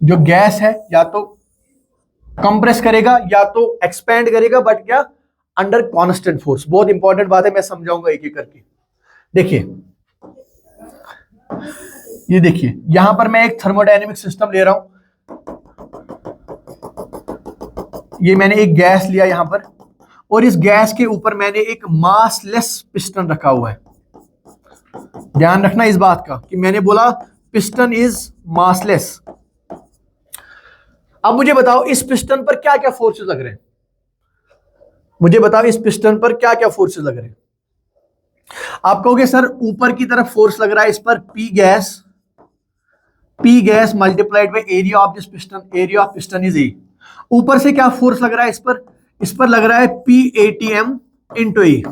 Speaker 1: जो गैस है या तो कंप्रेस करेगा या तो एक्सपैंड करेगा, बट क्या? Under constant force. बहुत इंपॉर्टेंट बात है, मैं समझाऊंगा एक एक करके। देखिए, ये देखिए, यहां पर मैं एक थर्मोडायनेमिक सिस्टम ले रहा हूं। ये मैंने एक गैस लिया यहां पर, और इस गैस के ऊपर मैंने एक मासलेस पिस्टन रखा हुआ है। ध्यान रखना इस बात का कि मैंने बोला पिस्टन इज मासलेस। अब मुझे बताओ इस पिस्टन पर क्या क्या फोर्सेस लग रहे हैं। मुझे बताओ इस पिस्टन पर क्या क्या फोर्सेस लग रहे हैं। आप कहोगे सर ऊपर की तरफ फोर्स लग रहा है इस पर P gas multiplied by area of this piston, area of piston is E। ऊपर से क्या फोर्स लग रहा है इस पर लग रहा है PATM इंटू E,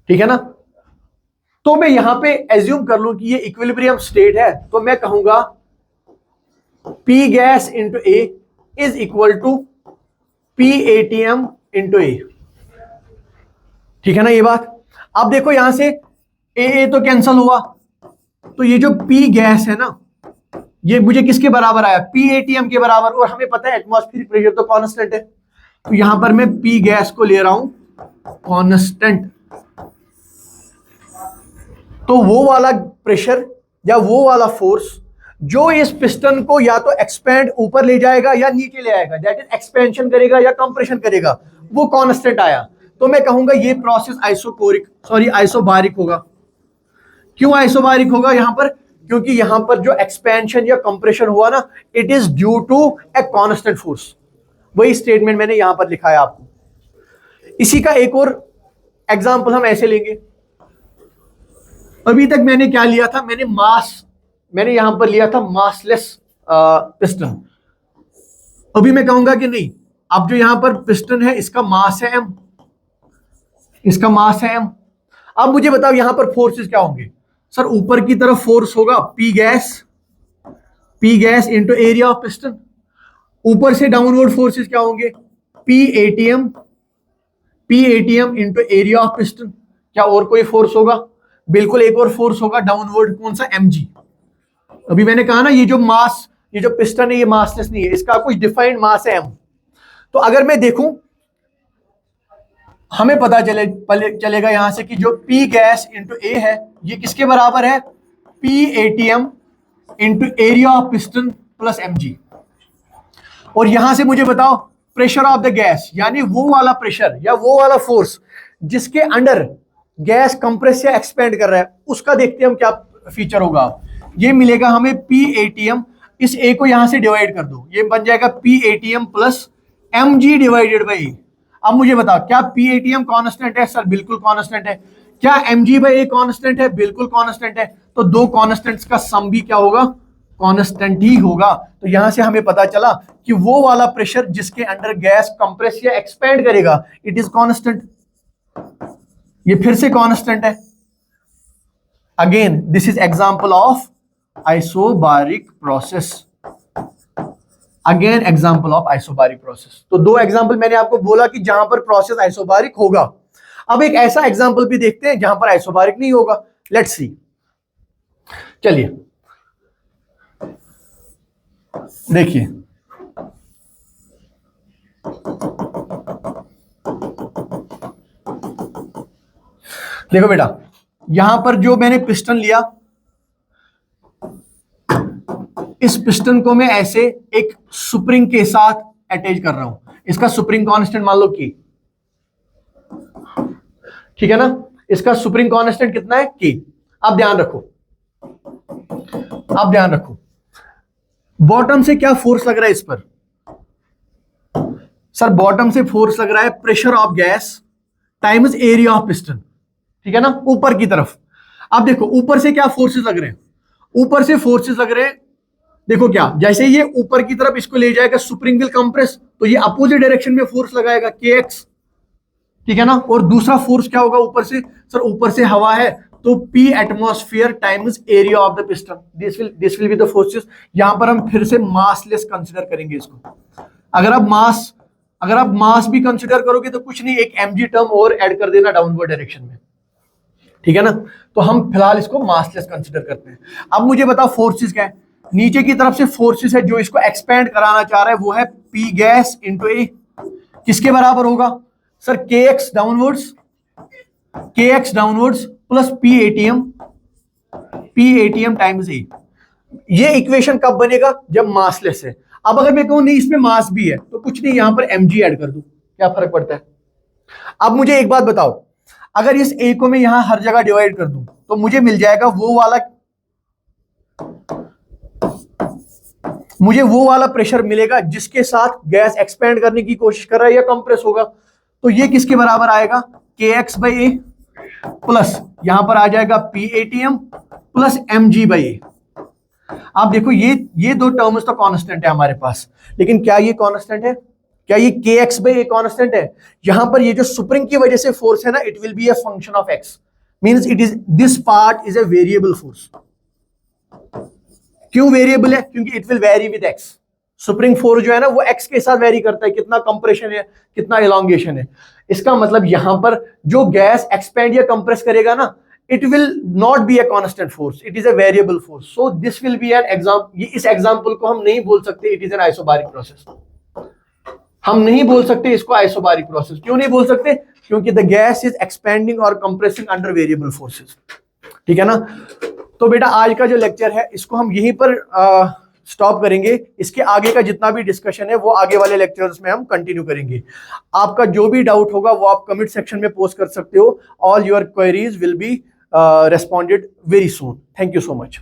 Speaker 1: ठीक है ना। तो मैं यहां पे एज्यूम कर लूं कि ये इक्विलिब्रियम स्टेट है, तो मैं कहूंगा P gas into A is equal to PATM into A, ठीक है ना ये बात। अब देखो यहां से A तो कैंसल हुआ, तो ये जो P गैस है ना ये मुझे किसके बराबर आया? PATM के बराबर। और हमें पता है एटमॉस्फेरिक प्रेशर तो कांस्टेंट है, तो यहां पर मैं P गैस को ले रहा हूं कांस्टेंट। तो वो वाला प्रेशर या वो वाला फोर्स जो इस पिस्टन को या तो एक्सपेंड ऊपर ले जाएगा या नीचे ले आएगा, दैट इज एक्सपेंशन करेगा या कंप्रेशन करेगा, वो कांस्टेंट आया। तो मैं कहूंगा ये प्रोसेस आइसोबारिक होगा। क्यों आइसोबारिक होगा यहां पर? क्योंकि यहां पर जो एक्सपेंशन या कंप्रेशन हुआ ना, it is due to a constant force. वही स्टेटमेंट मैंने यहां पर लिखा है आपको। इसी का एक और एग्जांपल हम ऐसे लेंगे। अभी तक मैंने क्या लिया था? मैंने यहां पर लिया था मासलेस पिस्टन। अभी मैं कहूंगा कि नहीं, अब जो यहां पर पिस्टन है इसका मास है m, इसका मास है m। अब मुझे बताओ यहां पर फोर्सेस क्या होंगे? सर ऊपर की तरफ फोर्स होगा P gas into area of piston. ऊपर से डाउनवर्ड फोर्सेस क्या होंगे? PATM into area of piston. क्या और कोई फोर्स होगा? बिल्कुल, एक और फोर्स होगा डाउनवर्ड। कौन सा? mg। अभी मैंने कहा ना ये जो पिस्टन है ये मासलेस नहीं है, इसका कुछ डिफाइंड मास है m। तो अगर मैं देखूं, हमें पता चलेगा यहां से कि जो P गैस इंटू A है ये किसके बराबर है? PATM into area of piston plus mg। और यहां से मुझे बताओ प्रेशर ऑफ द गैस, यानी वो वाला प्रेशर या वो वाला फोर्स जिसके अंडर गैस कंप्रेस या एक्सपेंड कर रहा है, उसका देखते हैं हम क्या फीचर होगा। ये मिलेगा हमें PATM, इस A को यहां से डिवाइड कर दो, ये बन जाएगा PATM plus mg divided by. अब मुझे बताओ क्या PATM कांस्टेंट है? सर बिल्कुल कांस्टेंट है। क्या mg बाई A कांस्टेंट है? बिल्कुल कांस्टेंट है। तो दो कांस्टेंट्स का सम भी क्या होगा? कांस्टेंट ही होगा। तो यहां से हमें पता चला कि वो वाला प्रेशर जिसके अंडर गैस कंप्रेस या एक्सपेंड करेगा, इट इज कांस्टेंट। ये फिर से कांस्टेंट है। Again this is example of isobaric process. Again example of isobaric process. तो दो एग्जांपल मैंने आपको बोला कि जहां पर प्रोसेस आइसोबारिक होगा। अब एक ऐसा एग्जांपल भी देखते हैं जहां पर आइसोबारिक नहीं होगा। Let's see. चलिए देखिए, देखो बेटा, यहां पर जो मैंने पिस्टन लिया, इस पिस्टन को मैं ऐसे एक स्प्रिंग के साथ अटैच कर रहा हूं। इसका स्प्रिंग कांस्टेंट मान लो K, ठीक है ना। इसका स्प्रिंग कांस्टेंट कितना है? K। अब ध्यान रखो, बॉटम से क्या फोर्स लग रहा है इस पर? सर बॉटम से फोर्स लग रहा है pressure of gas times area of piston, ठीक है ना, ऊपर की तरफ। अब देखो ऊपर से क्या फोर्सेस लग रहे हैं, ऊपर से फोर्सेस लग रहे हैं, देखो क्या, जैसे ये ऊपर की तरफ इसको ले जाएगा स्प्रिंग विल कंप्रेस, तो ये अपोजिट डायरेक्शन में फोर्स लगाएगा kx, ठीक है ना। और दूसरा फोर्स क्या होगा ऊपर से, सर ऊपर से हवा है तो P atmosphere times area of the piston, this will be the forces. यहां पर हम फिर से मासलेस कंसीडर करेंगे इसको। अगर आप मास भी कंसीडर करोगे तो कुछ नहीं, एक mg टर्म और ऐड कर देना डाउनवर्ड डायरेक्शन में, ठीक है ना। तो हम फिलहाल इसको मासलेस कंसीडर करते हैं। अब मुझे बताओ फोर्सेस क्या है, नीचे की तरफ से फोर्सेस है जो इसको एक्सपेंड कराना चाह रहा है, वो है P गैस इंटू ए, किसके बराबर होगा sir, kx downwards plus P ATM times A. ये इक्वेशन कब बनेगा, जब मासलेस है। अब अगर मैं कहूं नहीं इसमें मास भी है तो कुछ नहीं, यहां पर mg ऐड कर दूं, क्या फर्क पड़ता है। अब मुझे एक बात बताओ, अगर इस a को मैं यहां हर जगह डिवाइड कर दूं तो मुझे मिल जाएगा मुझे वो वाला प्रेशर मिलेगा जिसके साथ गैस एक्सपेंड करने की कोशिश कर रहा है या कंप्रेस होगा। तो ये किसके बराबर आएगा, kx/a प्लस यहां पर आ जाएगा P ATM प्लस mg/a। आप देखो ये दो टर्म्स तो कांस्टेंट है हमारे पास, लेकिन क्या ये कांस्टेंट है, क्या ये kx/a कांस्टेंट है। यहां पर ये जो स्प्रिंग की वजह से फोर्स है ना, it will be a function of x, means it is this part is a variable force. क्यों वेरिएबल है, क्योंकि it will very with x। Spring force जो है ना वो x के साथ वेरी करता है, कितना कंप्रेशन है कितना इलॉन्गेशन है। इसका मतलब यहां पर जो गैस एक्सपेंड या कंप्रेस करेगा ना, it will not be a constant force, it is a variable force, so this will be an example। इस एग्जांपल को हम नहीं बोल सकते it is an isobaric process, हम नहीं बोल सकते इसको आइसोबारिक प्रोसेस। क्यों नहीं बोल सकते, क्योंकि द गैस इज एक्सपेंडिंग और कंप्रेसिंग अंडर वेरिएबल फोर्सेस, ठीक है ना। तो बेटा आज का जो लेक्चर है इसको हम यहीं पर स्टॉप करेंगे, इसके आगे का जितना भी डिस्कशन है वो आगे वाले लेक्चर्स में हम कंटिन्यू करेंगे। आपका जो भी डाउट होगा वो आप कमेंट सेक्शन में पोस्ट कर सकते हो। All your queries will be responded very soon. Thank you so much.